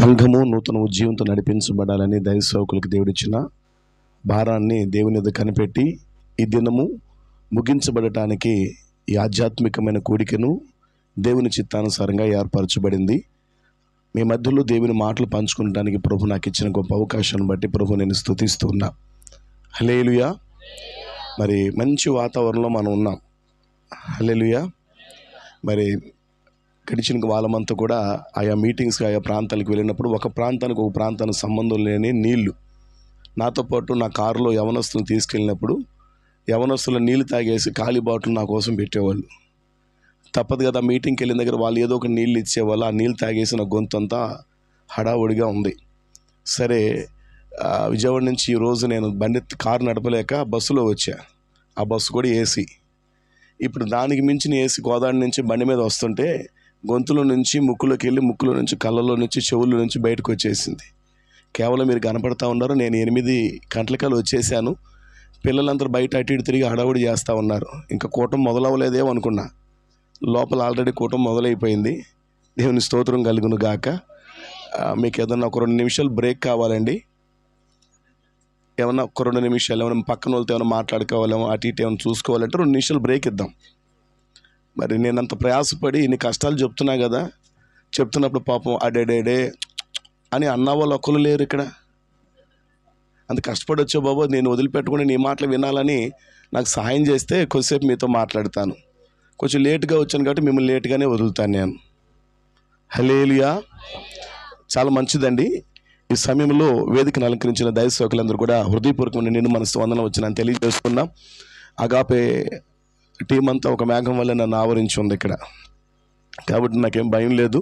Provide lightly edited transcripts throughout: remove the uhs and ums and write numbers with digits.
సంఘము నూతన ఉజ్జీవంతో నడిపించబడాలని దైవ సేవకులకు దేవుడిచ్చిన భారాన్ని దేవుని ఎదుట కనిపెట్టి ఈ దినము ముగించబడటానికి ఈ ఆధ్యాత్మికమైన కూడికను దేవుని చిత్తానుసారంగా ఏర్పరచబడింది. మీ మధ్యలో దేవుని మాటలు పంచుకోవడానికి ప్రభు నాకు ఇచ్చిన గొప్ప అవకాశాన్ని బట్టి ప్రభు నేను స్తుతిస్తూ ఉన్నా. హల్లెలూయా. మరి మంచి వాతావరణంలో మనం ఉన్నాం. హల్లెలూయా. మరి గడిచిన వాళ్ళమంతా కూడా ఆయా మీటింగ్స్కి ఆయా ప్రాంతాలకు వెళ్ళినప్పుడు ఒక ప్రాంతానికి సంబంధం లేని నీళ్లు, నాతో పాటు నా కారులో యవనస్తులను తీసుకెళ్ళినప్పుడు యవనస్తుల నీళ్ళు తాగేసి ఖాళీ బాటిల్ నా కోసం పెట్టేవాళ్ళు. తప్పదు కదా, మీటింగ్కి వెళ్ళిన దగ్గర వాళ్ళు ఏదో ఒక నీళ్ళు ఇచ్చేవాళ్ళు. ఆ నీళ్ళు తాగేసి నా గొంతంతా హడావుడిగా ఉంది. సరే, విజయవాడ నుంచి ఈరోజు నేను కారు నడపలేక బస్సులో వచ్చా. ఆ బస్సు కూడా ఏసీ. ఇప్పుడు దానికి మించిన ఏసీ గోదావరి నుంచి బండి మీద వస్తుంటే గొంతులో నుంచి ముక్కులోకి వెళ్ళి ముక్కులో నుంచి కళ్ళలో నుంచి చెవుల్లో నుంచి బయటకు వచ్చేసింది. కేవలం మీరు కనపడతా ఉన్నారు. నేను 8 గంటలకల్లా వచ్చేసాను. పిల్లలందరూ బయట అటు ఇటు తిరిగి హడావుడి చేస్తూ ఉన్నారు. ఇంకా కూటం మొదలవ్వలేదేమో అనుకున్నా. లోపల ఆల్రెడీ కూటం మొదలైపోయింది. దేవుని స్తోత్రం కలుగును గాక. మీకు ఏదన్నా ఒక 2 నిమిషాలు బ్రేక్ కావాలండి? ఏమన్నా ఒక 2 నిమిషాలు ఏమైనా పక్కన వాళ్ళతో ఏమైనా మాట్లాడుకోవాలేమో, అటు ఇటు ఏమైనా చూసుకోవాలంటే 2 నిమిషాలు బ్రేక్ ఇద్దాం. మరి నేను అంత ప్రయాసపడి ఇన్ని కష్టాలు చెప్తున్నా కదా, చెప్తున్నప్పుడు పాపం అడేడేడే అని అన్న వాళ్ళు ఒక్కరు లేరు ఇక్కడ. అంత కష్టపడి వచ్చే బాబు, నేను వదిలిపెట్టుకుని నీ మాటలు వినాలని నాకు సహాయం చేస్తే కొద్దిసేపు మీతో మాట్లాడతాను. కొంచెం లేటుగా వచ్చాను కాబట్టి మిమ్మల్ని లేటుగానే వదులుతాను నేను. హల్లెలూయా. చాలా మంచిదండి. ఈ సమయంలో వేదికను అలంకరించిన దైవ సేవకులందరూ కూడా హృదయపూర్వకమైన నిన్ను మనసు వందనం వచ్చిన తెలియజేస్తున్నాం. అగాపే టీం అంతా ఒక మేఘం వల్ల నన్ను ఆవరించి ఉంది ఇక్కడ, కాబట్టి నాకేం భయం లేదు.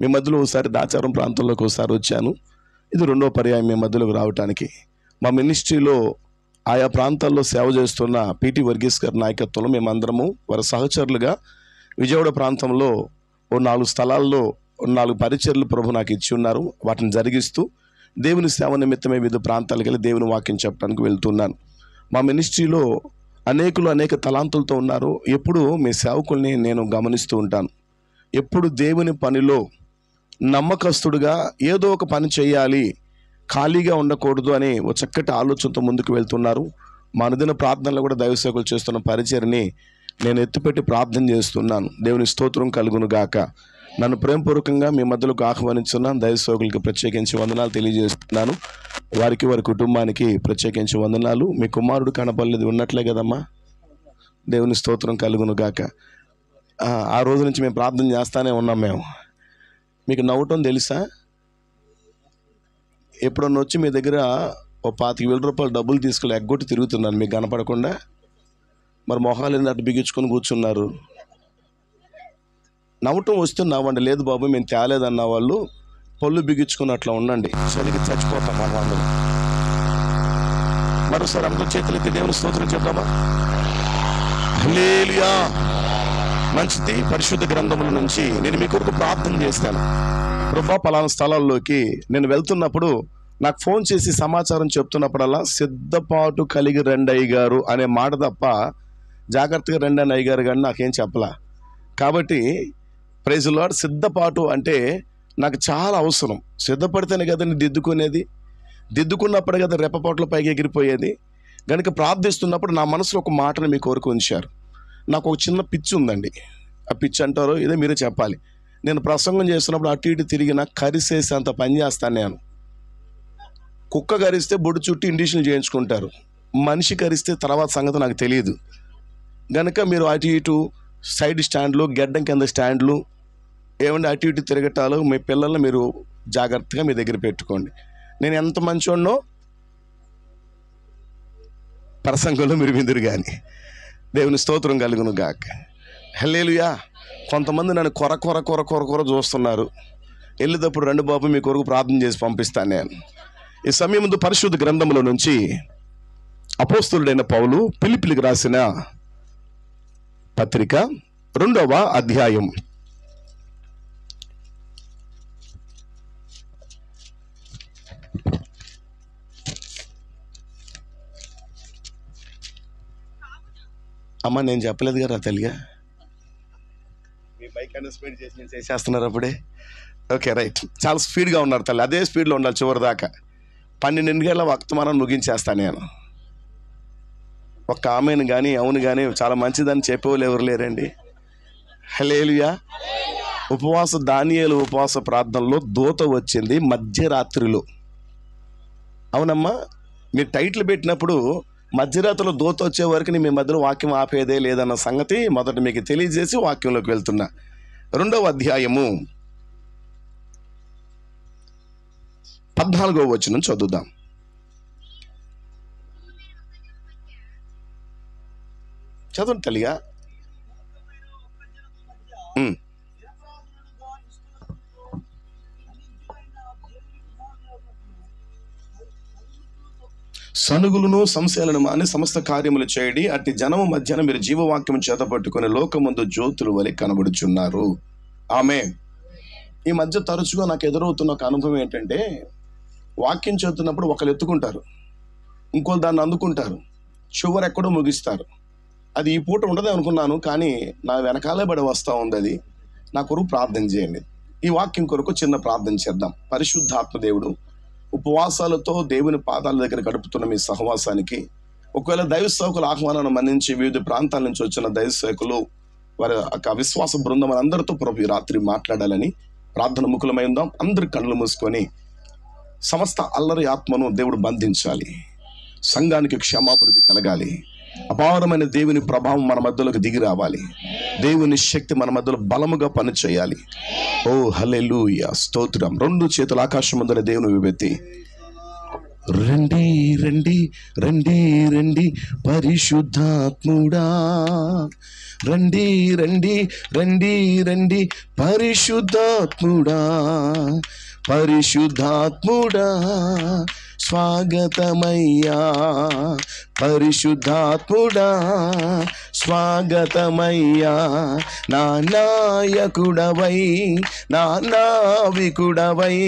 మీ మధ్యలో ఒకసారి దాచారం ప్రాంతంలోకి ఒకసారి వచ్చాను. ఇది 2వ పర్యాయం మీ మధ్యలోకి రావటానికి. మా మినిస్ట్రీలో ఆయా ప్రాంతాల్లో సేవ చేస్తున్న పిటి వర్గీస్ గారి నాయకత్వంలో మేమందరము వారి సహచరులుగా విజయవాడ ప్రాంతంలో 4 స్థలాల్లో 4 పరిచర్లు ప్రభు నాకు ఇచ్చి ఉన్నారు. వాటిని జరిగిస్తూ దేవుని సేవ నిమిత్తమే వివిధ ప్రాంతాలకు వెళ్ళి దేవుని వాక్యం చెప్పడానికి వెళ్తున్నాను. మా మినిస్ట్రీలో అనేక తలాంతులతో ఉన్నారు. ఎప్పుడు మీ సేవకుల్ని నేను గమనిస్తూ ఉంటాను. ఎప్పుడు దేవుని పనిలో నమ్మకస్తుడుగా ఏదో ఒక పని చేయాలి, ఖాళీగా ఉండకూడదు అని ఒక చక్కటి ఆలోచనతో ముందుకు వెళ్తున్నారు. మా అనుదిన ప్రార్థనలో కూడా దైవ సేవకులు చేస్తున్న పరిచర్ని నేను ఎత్తిపెట్టి ప్రార్థన చేస్తున్నాను. దేవుని స్తోత్రం కలుగును గాక. నన్ను ప్రేమపూర్వకంగా మీ మధ్యలోకి ఆహ్వానించున్నాను. దైవ సేవకులకి ప్రత్యేకించి వందనాలు తెలియజేస్తున్నాను. వారికి వారి కుటుంబానికి ప్రత్యేకించి వందనాలు. మీ కుమారుడు కనపడలేదు, ఉన్నట్లే కదమ్మా. దేవుని స్తోత్రం కలుగును గాక. ఆ రోజు నుంచి మేము ప్రార్థన చేస్తానే ఉన్నాం. మీకు నవ్వటం తెలుసా? ఎప్పుడన్నా వచ్చి మీ దగ్గర ఓ 25,000 రూపాయలు డబ్బులు తీసుకెళ్ళి ఎగ్గొట్టి తిరుగుతున్నాను మీకు కనపడకుండా. మరి మొహాలు అటు బిగించుకొని కూర్చున్నారు. నవ్వటం వస్తే నవ్వండి, లేదు బాబు మేము తేలేదన్న వాళ్ళు పళ్ళు బిగించుకుని అట్లా ఉండండి. చలికి చచ్చిపోతాం మనం అందరం. మరోసారి అందరూ చేతులెత్తి దేవుని స్తోత్రం చెప్దామా? హల్లెలూయా. మంచిది. పరిశుద్ధ గ్రంథముల నుంచి నేను మీ కొరకు ప్రార్థన చేస్తాను. ప్రభా, పలానా స్థలాల్లోకి నేను వెళ్తున్నప్పుడు నాకు ఫోన్ చేసి సమాచారం చెప్తున్నప్పుడల్లా సిద్ధపాటు కలిగి రండి అయ్యగారు అనే మాట తప్ప జాగ్రత్తగా రండి అని అయ్యగారు కానీ నాకేం చెప్పలా. కాబట్టి ప్రైజ్ లార్డ్, సిద్ధపాటు అంటే నాకు చాలా అవసరం. సిద్ధపడితేనే కదండి దిద్దుకునేది. దిద్దుకున్నప్పుడే కదా రెప్పపాట్లు పైకి ఎగిరిపోయేది. కనుక ప్రార్థిస్తున్నప్పుడు నా మనసులో ఒక మాటను మీ కొరకు ఉంచారు. నాకు ఒక చిన్న పిచ్చి ఉందండి. ఆ పిచ్చి అంటారో ఇదే మీరే చెప్పాలి. నేను ప్రసంగం చేస్తున్నప్పుడు అటు ఇటు తిరిగిన కరిసేసి అంత పని చేస్తాను నేను. కుక్క కరిస్తే బొడ్డు చుట్టూ ఇండిషన్లు చేయించుకుంటారు. మనిషి కరిస్తే తర్వాత సంగతి నాకు తెలియదు. కనుక మీరు అటు ఇటు సైడ్ స్టాండ్లు, గెడ్డం కింద స్టాండ్లు, ఏమంటే అటు ఇటు తిరగటాలు, మీ పిల్లల్ని మీరు జాగ్రత్తగా మీ దగ్గర పెట్టుకోండి. నేను ఎంత మంచోడినో ప్రసంగంలో మీరు విందురు కానీ. దేవుని స్తోత్రం కలుగును గాక. హల్లెలూయా. కొంతమంది నన్ను కొర చూస్తున్నారు. వెళ్ళేటప్పుడు రండి బాబు మీ కొరకు ప్రార్థన చేసి పంపిస్తాను నేను. ఈ సమయం ముందు పరిశుద్ధ గ్రంథంలో నుంచి అపోస్తలుడైన పౌలు ఫిలిప్పీలకు రాసిన పత్రిక 2వ అధ్యాయం అమ్మ నేను చెప్పలేదు కదా తల్లిగా. మీ బైక్ అన్న స్పీడ్ చేసి నేను చేసేస్తున్నారు అప్పుడే. Okay, right. చాలా స్పీడ్గా ఉన్నారు తల్లి. అదే స్పీడ్లో ఉండాలి చివరి దాకా. 12 గంటల వర్తమానం ముగించేస్తాను నేను. ఒక్క ఆమెను కానీ అవును కానీ చాలా మంచిదని చెప్పేవాళ్ళు ఎవరు లేరండి. హల్లెలూయా. దానియేలు ఉపవాస ప్రార్థనలో దూత వచ్చింది మధ్యరాత్రిలో. అవునమ్మా, మీరు టైటిల్ పెట్టినప్పుడు మధ్యరాత్రిలో దూత వచ్చే వరకు మీ మధ్యలో వాక్యం ఆపేదే లేదన్న సంగతి మొదట మీకు తెలియజేసి వాక్యంలోకి వెళ్తున్నా. 2వ అధ్యాయము 14వ వచనం చదువుదాం. చదవండి తల్లిగా. సనుగులను సంశయాలను మాని సమస్త కార్యములు చేయడి. అట్టి జనము మధ్యన మీరు జీవవాక్యం చేత పట్టుకుని లోకమందు జ్యోతులు వలె కనబడుచున్నారు. ఆమేన్. ఈ మధ్య తరచుగా నాకు ఎదురవుతున్న ఒక అనుభవం ఏంటంటే, వాక్యం చదువుతున్నప్పుడు ఒకరు ఎత్తుకుంటారు, ఇంకోళ్ళు దాన్ని అందుకుంటారు, చివరి ఎక్కడో ముగిస్తారు. అది ఈ పూట ఉండదు అనుకున్నాను, కానీ నా వెనకాలే పడి వస్తూ ఉంది. అది నా కొరకు ప్రార్థన చేయండి. ఈ వాక్యం కొరకు చిన్న ప్రార్థన చేద్దాం. పరిశుద్ధాత్మ దేవుడు, ఉపవాసాలతో దేవుని పాదాల దగ్గర గడుపుతున్న మీ సహవాసానికి, ఒకవేళ దైవ సేవకుల ఆహ్వానాన్ని మన్నించి వివిధ ప్రాంతాల నుంచి వచ్చిన దైవ సేవకులు, వారి విశ్వాస బృందం అందరితో ప్రభు ఈ రాత్రి మాట్లాడాలని ప్రార్థన ముఖులమై ఉందాం. అందరి కళ్ళు మూసుకొని సమస్త అల్లరి ఆత్మను దేవుడు బంధించాలి. సంఘానికి క్షమాభివృద్ధి కలగాలి. అపారమైన దేవుని ప్రభావం మన మధ్యలోకి దిగి రావాలి. దేవుని శక్తి మన మధ్యలో బలముగా పనిచేయాలి. ఓ హల్లెలూయా, స్తోత్రం. 2 చేతులు ఆకాశం ముందర దేవుని విభెత్తి, రండి రండి రండి రండి పరిశుద్ధాత్ముడా, రండి రండి రండి రండి పరిశుద్ధాత్ముడా, పరిశుద్ధాత్ముడా స్వాగతమయ్యా, పరిశుద్ధాత్ముడా స్వాగతమయ్యా. నా నాయకుడవై, నా నావికుడవై,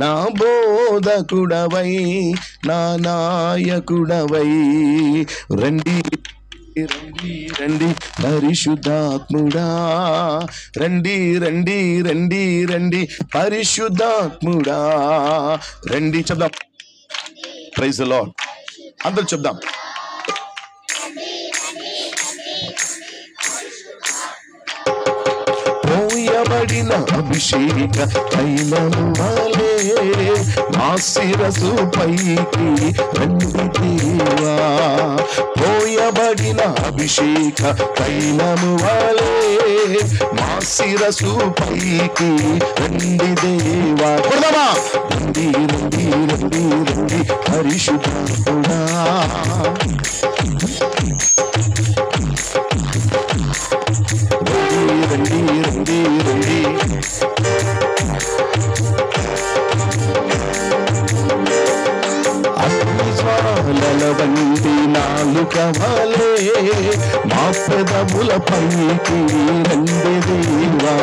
నా బోధకుడవై, నా నాయకుడవై, రండి రండి రండి పరిశుద్ధాత్ముడా, రండి రండి రండి రండి పరిశుద్ధాత్ముడా, రండి. చెప్దాం. Praise the lord. అందరూ చెప్దాం. పోయబడిన అభిషేక తైలము వలె మా శిరసు పైకి రండి దేవా, పోయబడిన అభిషేక తైలము వలె మా శిరసు పైకి రండి దేవా. రండి రండి రండి రండి పరిశుద్ధాత్ముడా, రండి రండి రండి. అగ్నిజ్వాలల వంటి నాలుక వలె మా పెదవుల పైకి రండి దేవా,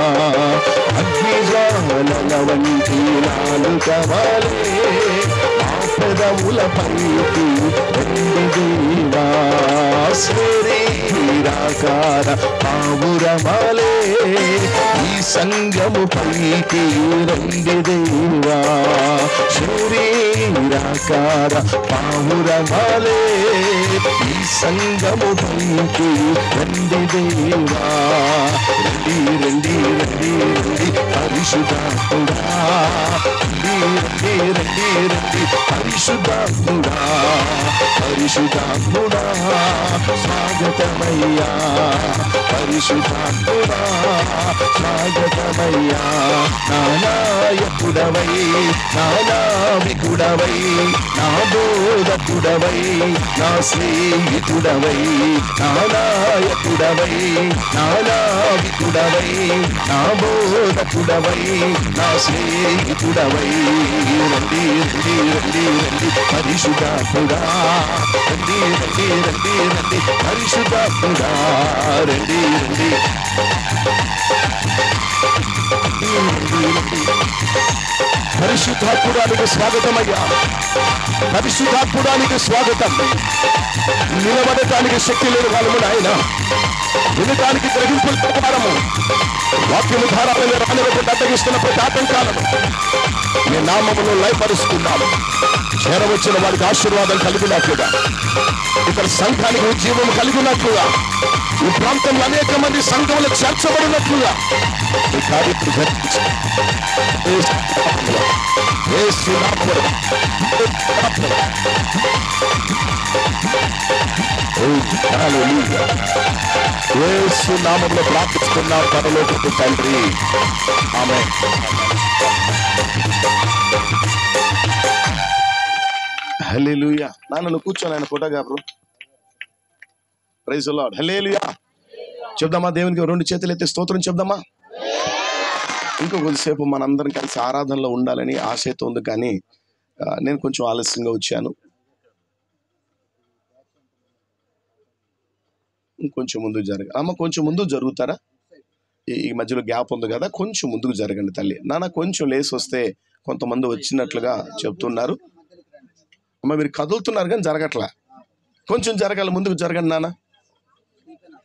అగ్నిజ్వాలల వంటి నాలుక వలె మా పెదవుల పైకి రండి దేవా, శరీరాకార పావురమలే ఈ సంగము పైకి రండి దేవా, శరీరాకార పావురమలే ఈ సంగము పైకి రండి దేవా, రండి రండి రండి రండి పరిశుద్ధాత్ముడా, రండి రండి రండి రండి పరిశుద్ధాత్ముడా, పరిశుద్ధాత్ముడా స్వాగతమయ్యా, పరిశుద్ధాత్ముడా స్వాగతమయ్యా. నా నాయకుడవై, నా నావికుడవై, నా బోధకుడవై, నా స్నేహితుడవై, నా నాయకుడవై, నా నావికుడవై, నా బోధకుడవై, నా స్నేహితుడవై, రండి రండి రండి రండి పరిశుద్ధాత్ముడా, రండి రండి రండి రండి పరిశుద్ధాత్ముడా, రండి రండి పరిశుద్ధాత్ముడానికి స్వాగతమయ్యా, పరిశుద్ధాత్ముడానికి స్వాగతం. నిలబడటానికి శక్తి లేని వాళ్ళము నాయన, వినటానికి గ్రహింపుల ప్రకారము వాక్యము ధారాళంగా రానివ్వకుండా అడ్డగిస్తున్న ప్రతి ఆటంకాలను మీ నామములో లయపరుస్తున్నాము. చేరవచ్చిన వారికి ఆశీర్వాదం కలిగినట్లుగా, ఇక్కడ సంఘానికి ఉద్యమం కలిగినట్లుగా, ఈ ప్రాంతంలో అనేక మంది సంఘములు చేర్చబడినట్లుగా ఈ కార్యక్రమం జరిగించారు. యేసు నామములో ప్రార్థిస్తున్నాం పరలోకపు తండ్రి, ఆమేన్. హల్లెలూయా. నాన్న కూర్చొని ఆయన photographer. Praise the Lord. Hallelujah చెప్దామా? దేవునికి రెండు చేతులు ఎత్తి స్తోత్రం చెప్దామా? ఇంకో కొద్దిసేపు మనందరం కలిసి ఆరాధనలో ఉండాలని ఆశతో ఉంది, కానీ నేను కొంచెం ఆలస్యంగా వచ్చాను. ఇంకొంచెం ముందుకు అమ్మ, కొంచెం ముందుకు జరుగుతారా? ఈ మధ్యలో గ్యాప్ ఉంది కదా, కొంచెం ముందుకు జరగండి తల్లి. నాన్న కొంచెం లేసి వస్తే కొంతమంది వచ్చినట్లుగా చెప్తున్నారు. అమ్మ మీరు కదులుతున్నారు కానీ జరగట్లా, కొంచెం జరగాలి, ముందుకు జరగండి నాన్న.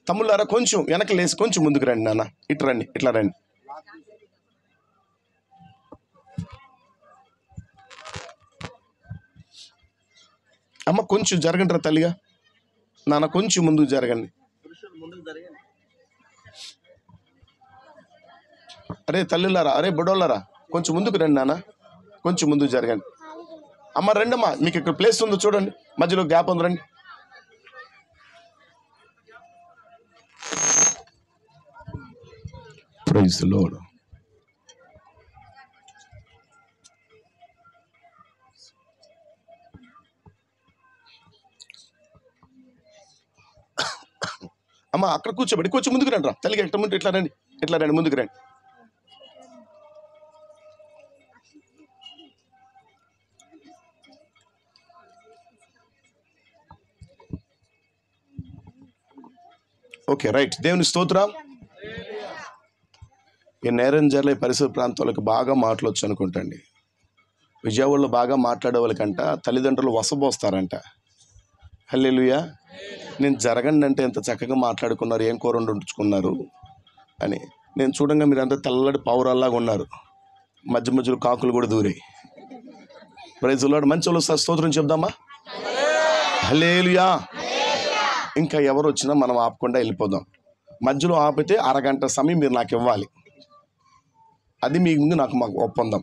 తమ్ముళ్ళారా కొంచెం వెనక లేసి కొంచెం ముందుకు రండి నాన్న. ఇట్లా రండి, ఇట్లా రండి. అమ్మ కొంచెం జరగండి రా తల్లిగా. నాన్న కొంచెం ముందుకు జరగండి. అరే తల్లిలారా, అరే బుడోళ్ళారా కొంచెం ముందుకు రండి నాన్న, కొంచెం ముందుకు జరగండి. అమ్మ రండమ్మా, మీకు ఇక్కడ ప్లేస్ ఉందో చూడండి, మధ్యలో గ్యాప్ ఉంది, రండి. Praise the lord. అమ్మ అక్కడ కూర్చోబెట్టి కొంచెం ముందుకు రండి రా తల్లిగా. ఎట్లా ముందు ఇట్లా రండి, ఇట్లా రండి, ముందుకు రండి. Okay right. దేవుని స్తోత్రం. ఈ నేరంజర్ల పరిసర ప్రాంతాలకు బాగా మాట్లాడొచ్చు అనుకుంటండి. విజయవాడలో బాగా మాట్లాడే వాళ్ళకంట తల్లిదండ్రులు వసపోస్తారంట. హల్లెలూయా. నేను జరగండి అంటే ఎంత చక్కగా మాట్లాడుకున్నారు, ఏం కూర వండుకున్నారు అని. నేను చూడంగా మీరు అంతా తెల్లటి పౌరాల్లాగా ఉన్నారు, మధ్య మధ్యలో కాకులు కూడా దూరాయి. Praise the lord. మంచి వాళ్ళు స్తోత్రం చెప్దామా? హల్లెలూయా. ఇంకా ఎవరు వచ్చినా మనం ఆపకుండా వెళ్ళిపోదాం. మధ్యలో ఆపితే అరగంట సమయం మీరు నాకు ఇవ్వాలి, అది మీ ముందు మాకు ఒప్పందం.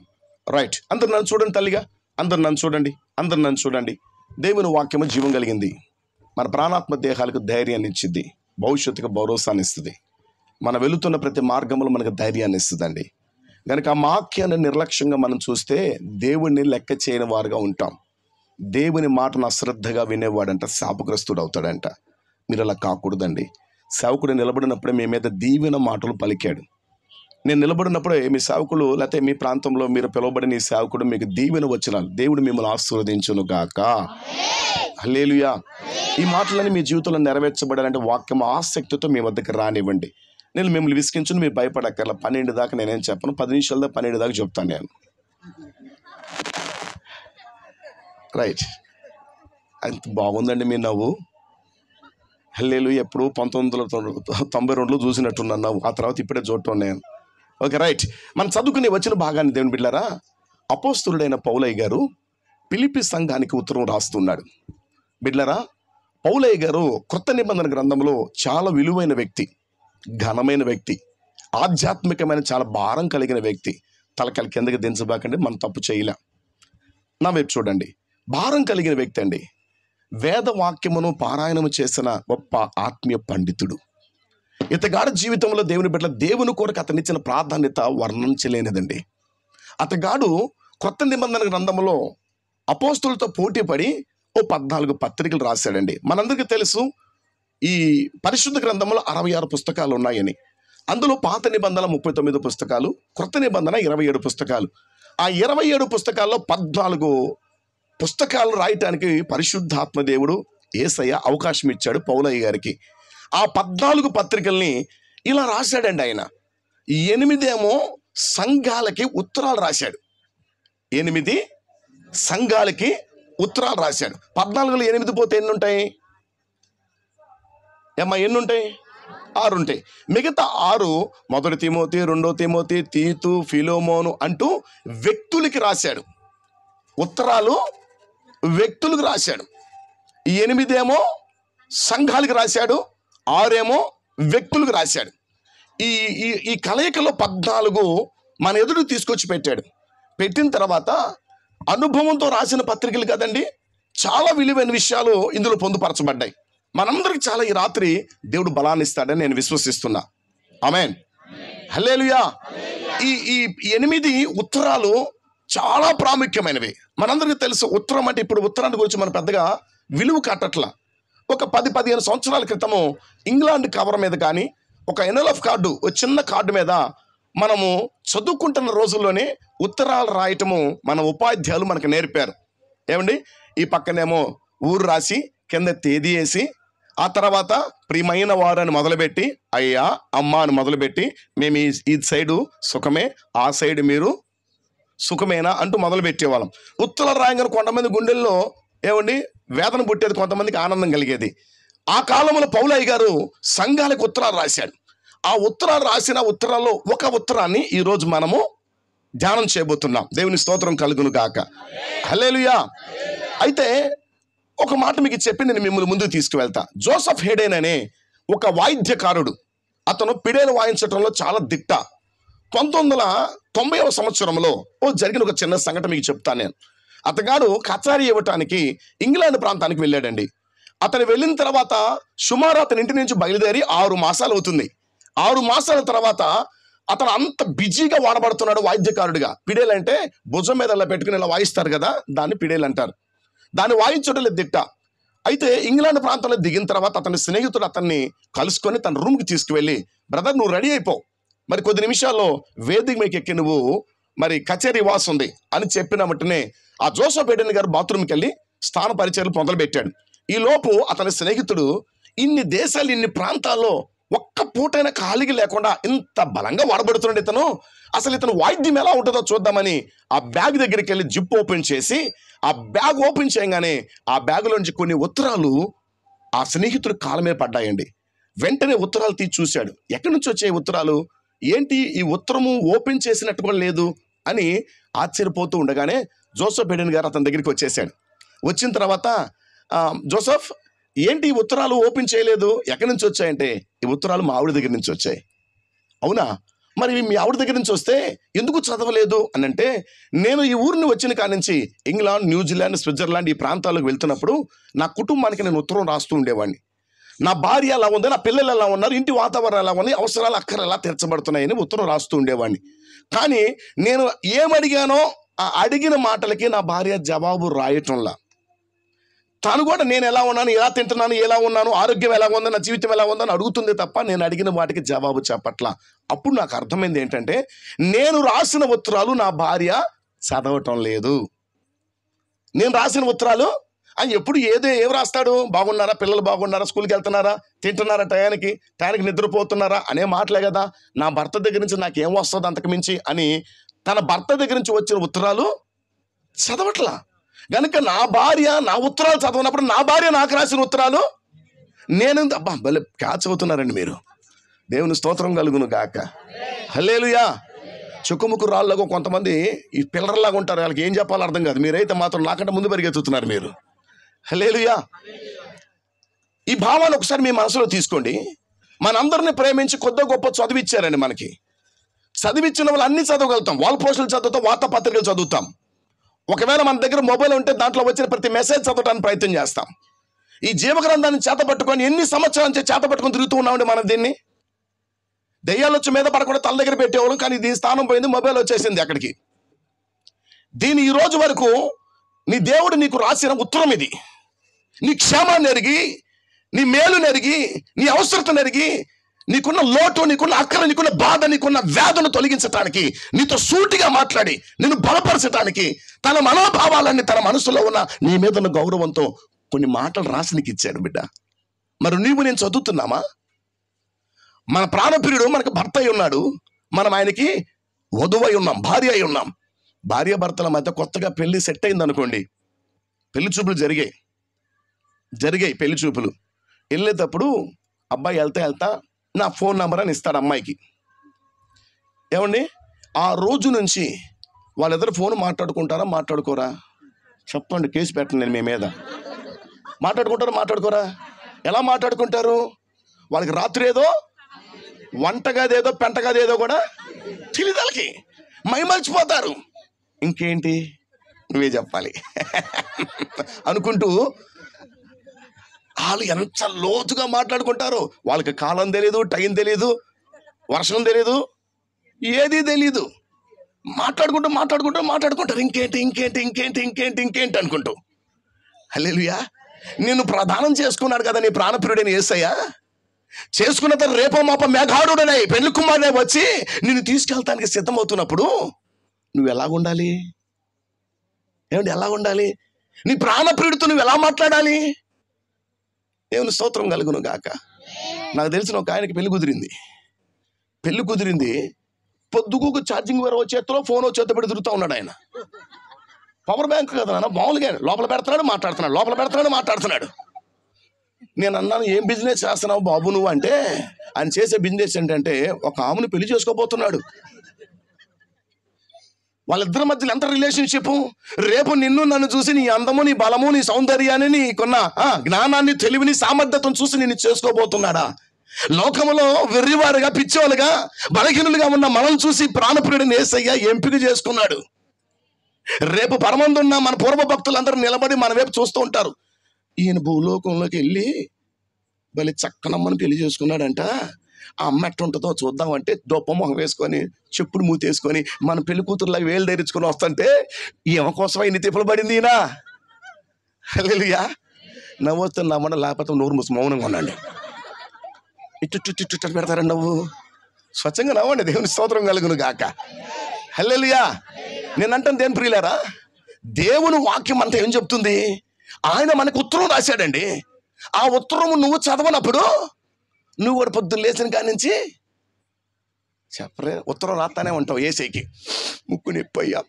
రైట్. అందరు నన్ను చూడండి తల్లిగా, అందరు నన్ను చూడండి, అందరు నన్ను చూడండి. దేవుని వాక్యము జీవం కలిగింది, మన ప్రాణాత్మ దేహాలకు ధైర్యాన్ని ఇచ్చిద్ది, భవిష్యత్తుకు భరోసాన్ని ఇస్తుంది, మనం వెళుతున్న ప్రతి మార్గంలో మనకు ధైర్యాన్ని ఇస్తుందండి. కనుక ఆ వాక్యాన్ని నిర్లక్ష్యంగా మనం చూస్తే దేవుణ్ణి లెక్క చేయని వారుగా ఉంటాం. దేవుని మాటను అశ్రద్ధగా వినేవాడంట శాపగ్రస్తుడు అవుతాడంట. మీరు అలా కాకూడదండి. సేవకుడు నిలబడినప్పుడే మీ మీద దీవెన మాటలు పలికాడు. నేను నిలబడినప్పుడే మీ సేవకులు, లేకపోతే మీ ప్రాంతంలో మీరు పిలువబడిన ఈ సేవకుడు మీకు దీవెన వచనాలు, దేవుడు మిమ్మల్ని ఆశీర్వదించును గాక. హల్లెలూయా. ఈ మాటలని మీ జీవితంలో నెరవేర్చబడాలంటే వాక్యం ఆసక్తితో మీ వద్దకు రానివ్వండి. నేను మిమ్మల్ని విసిగించుని మీరు భయపడక్కర్లా. 12 దాకా నేనేం చెప్పను, 10 నిమిషాల దాకా 12 దాకా చెప్తాను నేను. రైట్. అంత బాగుందండి మీ నవ్వు. హల్లెలూయా. ఎప్పుడు 1992లో చూసినట్టున్నాను నవ్వు, ఆ తర్వాత ఇప్పుడే చూడటం నేను. Okay right. మనం చదువుకునే వచ్చిన భాగాన్ని దేవుని బిడ్డలారా, అపోస్తలుడైన పౌలయ్య గారు ఫిలిప్పీ సంఘానికి ఉత్తరం రాస్తున్నాడు. బిడ్డలారా, పౌలయ్య గారు క్రొత్త నిబంధన గ్రంథంలో చాలా విలువైన వ్యక్తి, ఘనమైన వ్యక్తి, ఆధ్యాత్మికమైన చాలా భారం కలిగిన వ్యక్తి. తలకాల కిందకి దించబాకండి, మనం తప్పు చేయలే. నా వైపు చూడండి. భారం కలిగిన వ్యక్తి అండి. వేదవాక్యమును పారాయణము చేసిన గొప్ప ఆత్మీయ పండితుడు. ఇతగాడి జీవితంలో దేవుని బిడ్డల దేవుని కొరకు అతనిచ్చిన ప్రాధాన్యత వర్ణించలేనిదండి. అతగాడు క్రొత్త నిబంధన గ్రంథంలో అపోస్తులతో పోటీ పడి 14 పత్రికలు రాశాడండి. మనందరికీ తెలుసు ఈ పరిశుద్ధ గ్రంథంలో 66 పుస్తకాలు ఉన్నాయని. అందులో పాత నిబంధన 39 పుస్తకాలు, క్రొత్త నిబంధన 27 పుస్తకాలు. ఆ 27 పుస్తకాల్లో 14 పుస్తకాలు రాయటానికి పరిశుద్ధాత్మ దేవుడు యేసయ్య అవకాశం ఇచ్చాడు పౌలయ్య గారికి. ఆ 14 పత్రికల్ని ఇలా రాశాడండి ఆయన. 8 ఏమో సంఘాలకి ఉత్తరాలు రాశాడు. 8 సంఘాలకి ఉత్తరాలు రాశాడు. 14లో 8 పోతే ఎన్ని ఉంటాయి ఏమ్మా? ఎన్ని ఉంటాయి? 6 ఉంటాయి. మిగతా 6 1 తిమోతి, 2 తిమోతి, తీతు, ఫిలోమోను అంటూ వ్యక్తులకి రాశాడు. ఉత్తరాలు వ్యక్తులకు రాశాడు. 8 ఏమో సంఘాలకు రాశాడు, 6 ఏమో వ్యక్తులకు రాశాడు. ఈ ఈ ఈ కలయికలో 14 మన ఎదురు తీసుకొచ్చి పెట్టాడు. పెట్టిన తర్వాత అనుభవంతో రాసిన పత్రికలు కదండి, చాలా విలువైన విషయాలు ఇందులో పొందుపరచబడ్డాయి. మనందరికి చాలా ఈ రాత్రి దేవుడు బలాన్ని ఇస్తాడని నేను విశ్వసిస్తున్నా. ఆమేన్, హల్లెలూయా. ఈ ఈ 8 ఉత్తరాలు చాలా ప్రాముఖ్యమైనవి. మనందరికీ తెలుసు ఉత్తరం అంటే, ఇప్పుడు ఉత్తరాన్ని గురించి మనం పెద్దగా విలువ కట్టట్లా. ఒక 10-15 సంవత్సరాల క్రితము ఇంగ్లాండ్ కవర్ మీద కానీ, ఒక ఎన్ఎల్ఎఫ్ కార్డు, ఒక చిన్న కార్డు మీద మనము చదువుకుంటున్న రోజుల్లోనే ఉత్తరాలు రాయటము మన ఉపాధ్యాయులు మనకు నేర్పారు. ఏమండి, ఈ పక్కనేమో ఊరు రాసి కింద తేదీ వేసి, ఆ తర్వాత ప్రియమైన వారు అని మొదలుపెట్టి, అయ్యా అమ్మ అని మొదలుపెట్టి, మేము ఈ సైడు సుఖమే, ఆ సైడ్ మీరు సుఖమేనా అంటూ మొదలు పెట్టేవాళ్ళం. ఉత్తరాలు రాయంగానే కొంతమంది గుండెల్లో ఏమండి వేదన పుట్టేది, కొంతమందికి ఆనందం కలిగేది. ఆ కాలంలో పౌలయ్య గారు సంఘాలకు ఉత్తరాలు రాశాడు. ఆ ఉత్తరాలు రాసిన ఉత్తరాల్లో ఒక ఉత్తరాన్ని ఈరోజు మనము ధ్యానం చేయబోతున్నాం. దేవుని స్తోత్రం కలుగును గాక. హల్లెలూయా. అయితే ఒక మాట మీకు చెప్పి నేను మిమ్మల్ని ముందుకు తీసుకువెళ్తా. జోసెఫ్ హేడెన్ అనే ఒక వాయిద్యకారుడు, అతను పిడేలు వాయించడంలో చాలా దిట్ట. 1990వ సంవత్సరంలో జరిగిన ఒక చిన్న సంఘటన మీకు చెప్తాను నేను. అతగాడు కచారీ ఇవ్వటానికి ఇంగ్లాండ్ ప్రాంతానికి వెళ్ళాడండి. అతను వెళ్ళిన తర్వాత సుమారు అతని ఇంటి నుంచి బయలుదేరి 6 మాసాలు అవుతుంది. 6 మాసాల తర్వాత అతను అంత బిజీగా వాడబడుతున్నాడు వాయిద్యకారుడిగా. పిడేలు అంటే భుజం మీద ఇలా పెట్టుకుని ఇలా వాయిస్తారు కదా, దాన్ని పిడేలు అంటారు. దాన్ని వాయించడం దిట్ట. అయితే ఇంగ్లాండ్ ప్రాంతంలో దిగిన తర్వాత అతని స్నేహితుడు అతన్ని కలుసుకొని తన రూమ్కి తీసుకువెళ్ళి, బ్రదర్ నువ్వు రెడీ అయిపో, మరి కొద్ది నిమిషాల్లో వేదిక మీకు ఎక్కి నువ్వు మరి కచేరీ వాస్ ఉంది అని చెప్పిన వెంటనే ఆ జోసెఫ్ హేడెన్ గారు బాత్రూమ్కి వెళ్ళి స్థాన పరిచయాలు మొదలు పెట్టాడు. ఈ లోపు అతని స్నేహితుడు ఇన్ని దేశాలు, ఇన్ని ప్రాంతాల్లో ఒక్క పూటైనా ఖాళీగా లేకుండా ఇంత బలంగా వాడబడుతున్నాడు ఇతను, అసలు ఇతను వాయిద్యం ఎలా ఉంటుందో చూద్దామని ఆ బ్యాగ్ దగ్గరికి వెళ్ళి జిప్ ఓపెన్ చేసి, ఆ బ్యాగ్ ఓపెన్ చేయగానే ఆ బ్యాగులోంచి కొన్ని ఉత్తరాలు ఆ స్నేహితుడు కాళ్ళ మీద పడ్డాయండి. వెంటనే ఉత్తరాలు తీసి చూశాడు. ఎక్కడి నుంచి వచ్చాయి ఉత్తరాలు, ఏంటి ఈ ఉత్తరము ఓపెన్ చేసినట్టు కూడా లేదు అని ఆశ్చర్యపోతూ ఉండగానే జోసెఫ్ హేడెన్ గారు అతని దగ్గరికి వచ్చేసాడు. వచ్చిన తర్వాత జోసెఫ్ ఏంటి ఈ ఉత్తరాలు ఓపెన్ చేయలేదు, ఎక్కడి నుంచి వచ్చాయంటే, ఈ ఉత్తరాలు మా ఆవిడ దగ్గర నుంచి వచ్చాయి. అవునా, మరి మీ ఆవిడ దగ్గర నుంచి వస్తే ఎందుకు చదవలేదు అని అంటే, నేను ఈ ఊరిని వచ్చిన కాడి నుంచి ఇంగ్లాండ్, న్యూజిలాండ్, స్విట్జర్లాండ్ ఈ ప్రాంతాలకు వెళ్తున్నప్పుడు నా కుటుంబానికి నేను ఉత్తరం రాస్తూ ఉండేవాడిని. నా భార్య ఎలా ఉంది, నా పిల్లలు ఎలా ఉన్నారు, ఇంటి వాతావరణం ఎలా ఉంది, అవసరాలు అక్కర ఎలా తీర్చబడుతున్నాయని ఉత్తరం రాస్తూ ఉండేవాడిని. కానీ నేను ఏమడిగానో ఆ అడిగిన మాటలకి నా భార్య జవాబు రాయటంలా. తాను కూడా నేను ఎలా ఉన్నాను, ఎలా తింటున్నాను, ఎలా ఉన్నాను, ఆరోగ్యం ఎలా ఉందో, నా జీవితం ఎలా ఉందని అడుగుతుంది తప్ప నేను అడిగిన వాటికి జవాబు చెప్పట్లా. అప్పుడు నాకు అర్థమైంది ఏంటంటే, నేను రాసిన ఉత్తరాలు నా భార్య చదవటం లేదు. నేను రాసిన ఉత్తరాలు ఆయన ఎప్పుడు ఏం రాస్తాడు, బాగున్నారా, పిల్లలు బాగున్నారా, స్కూల్కి వెళ్తున్నారా, తింటున్నారా, టయానికి నిద్రపోతున్నారా అనే మాటలే కదా. నా భర్త దగ్గర నుంచి నాకేం వస్తుంది అంతకు మించి అని తన భర్త దగ్గర నుంచి వచ్చిన ఉత్తరాలు చదవట్లా. కనుక నా భార్య నా ఉత్తరాలు చదవనప్పుడు నా భార్య నాకు రాసిన ఉత్తరాలు నేను భలే క్యాచ్ అవుతున్నారండి మీరు. దేవుని స్తోత్రం కలుగును గాక. హల్లెలూయా. చుక్కుముక్కు రాళ్ళగా కొంతమంది ఈ పిల్లర్లాగా ఉంటారు, వాళ్ళకి ఏం చెప్పాలో అర్థం కాదు. మీరైతే మాత్రం నాకంటే ముందు పరిగెత్తుతున్నారు మీరు. హల్లెలూయా. ఈ భావాన్ని ఒకసారి మీ మనసులో తీసుకోండి. మనందరినీ ప్రేమించి కొద్ది గొప్ప చదివిచ్చారండి. మనకి చదివిచ్చిన వాళ్ళు అన్ని చదవగలుగుతాం. వాల్ పోస్టులు చదువుతాం, వార్తాపత్రికలు చదువుతాం. ఒకవేళ మన దగ్గర మొబైల్ ఉంటే దాంట్లో వచ్చిన ప్రతి మెసేజ్ చదవడానికి ప్రయత్నం చేస్తాం. ఈ జీవగ్రంథాన్ని చేతపట్టుకొని ఎన్ని సంవత్సరాల నుంచి చేతపట్టుకొని తిరుగుతూ ఉన్నామండి మనం. దీన్ని దెయ్యాలు వచ్చి మీద పడకుండా తల దగ్గర పెట్టేవాళ్ళం, కానీ దీని స్థానం పోయింది, మొబైల్ వచ్చేసింది అక్కడికి. దీని ఈ రోజు వరకు నీ దేవుడు నీకు రాసిన ఉత్తరం ఇది. నీ క్షేమాన్ని ఎరిగి, నీ మేలు నెరిగి, నీ అవసరతను ఎరిగి, నీకున్న లోటు, నీకున్న అక్కర, నీకున్న బాధ, నీకున్న వ్యాధులను తొలగించటానికి, నీతో సూటిగా మాట్లాడి నిన్ను బలపరచటానికి, తన మనోభావాలన్నీ తన మనసులో ఉన్న నీ మీద ఉన్న గౌరవంతో కొన్ని మాటలు రాసి నీకు ఇచ్చాడు బిడ్డ. మరి నీవు నేను చదువుతున్నామా? మన ప్రాణప్రియుడు మనకు భర్త అయి ఉన్నాడు, మనం ఆయనకి వధువై ఉన్నాం, భార్య అయి ఉన్నాం. భార్య భర్తల మధ్య కొత్తగా పెళ్లి సెట్ అయింది అనుకోండి, పెళ్లి చూపులు జరిగాయి పెళ్లి చూపులు. వెళ్ళేటప్పుడు అబ్బాయి వెళ్తా నా ఫోన్ నెంబర్ అని ఇస్తాడు అమ్మాయికి. ఏమండి, ఆ రోజు నుంచి వాళ్ళిద్దరు ఫోన్ మాట్లాడుకుంటారా మాట్లాడుకోరా? చెప్పండి, కేసు పెట్టండి నేను మీ మీద. మాట్లాడుకోరా? ఎలా మాట్లాడుకుంటారు? వాళ్ళకి రాత్రి ఏదో వంటగదేదో పెంటగదేదో కూడా తెలియదాలకి మైమర్చిపోతారు. ఇంకేంటి నువ్వే చెప్పాలి అనుకుంటూ వాళ్ళు ఎంత లోతుగా మాట్లాడుకుంటారో. వాళ్ళకి కాలం తెలియదు, టైం తెలియదు, వర్షం తెలియదు, ఏది తెలీదు. మాట్లాడుకుంటారు. ఇంకేంటి అనుకుంటూ. హల్లెలూయా. నిన్ను ప్రదానం చేసుకున్నాడు కదా నీ ప్రాణప్రియుడైన యేసయ్య. చేసుకున్న తర్వాత రేపో మాప మేఘాడుడనై పెళ్లి కుమారుడై వచ్చి నిన్ను తీసుకెళ్తానికి సిద్ధమవుతున్నప్పుడు నువ్వు ఎలాగుండాలి? ఎలాగుండాలి? నీ ప్రాణప్రియుడితో నువ్వు ఎలా మాట్లాడాలి? దేవుని స్తోత్రం కలుగును గాక. నాకు తెలిసిన ఒక ఆయనకి పెళ్లి కుదిరింది. పొద్దుకు ఛార్జింగ్ వేరే చేతిలో, ఫోన్ చేత పెట్టి తిరుగుతూ ఉన్నాడు ఆయన. పవర్ బ్యాంక్ కదా నాన్న, మామూలుగా లోపల పెడుతున్నాడు మాట్లాడుతున్నాడు. నేను అన్నాను, ఏం బిజినెస్ చేస్తున్నావు బాబు నువ్వు అంటే, ఆయన చేసే బిజినెస్ ఏంటంటే ఒక ఆమెను పెళ్లి చేసుకోబోతున్నాడు. వాళ్ళిద్దరి మధ్యలో ఎంత రిలేషన్షిప్. రేపు నిన్ను నన్ను చూసి నీ అందము, నీ బలము, నీ సౌందర్యాన్ని, నీకున్న జ్ఞానాన్ని, తెలివిని, సామర్థ్యతను చూసి నిన్ను చేసుకోబోతున్నాడా? లోకములో వెర్రివారుగా, పిచ్చోలుగా, బలహీనులుగా ఉన్న మనం చూసి ప్రాణప్రియుడిని యేసయ్య ఎంపిక చేసుకున్నాడు. రేపు పరమందున్న మన పూర్వ భక్తులందరూ నిలబడి మన వైపు చూస్తూ ఉంటారు. ఈయన భూలోకంలోకి వెళ్ళి బలి చక్కనమ్మని పెళ్లి చేసుకున్నాడంట. ఆ అమ్మ ఎట్టుంటుందో చూద్దామంటే దొప్పమొహం వేసుకొని, చెప్పుడు మూతేసుకొని, మన పెళ్లి కూతురులాగా వేలు ధరించుకొని వస్తుంటే ఈమె కోసం ఇన్ని తిప్పలు పడింది ఈయన. హల్లెలూయా. నవ్వొస్తే నవ్వండి, లేకపోతే నోరు మూసి మౌనంగా ఉండండి. ఇట్టు పెడతారండి నవ్వు. స్వచ్ఛంగా నవ్వండి. దేవుని స్తోత్రం కలుగును గాక. హల్లెలూయా. నేనంటాను దేని ప్రియులారా, దేవుని వాక్యం అంతా ఏం చెప్తుంది? ఆయన మనకు ఉత్తరం రాశాడండి. ఆ ఉత్తరము నువ్వు చదవనప్పుడు నువ్వు కూడా పొద్దున్న లేచిన కాడి నుంచి చెప్పరే ఉత్తరం రాస్తానే ఉంటావు. ఏసైకి ముక్కు నొప్పయ్యా,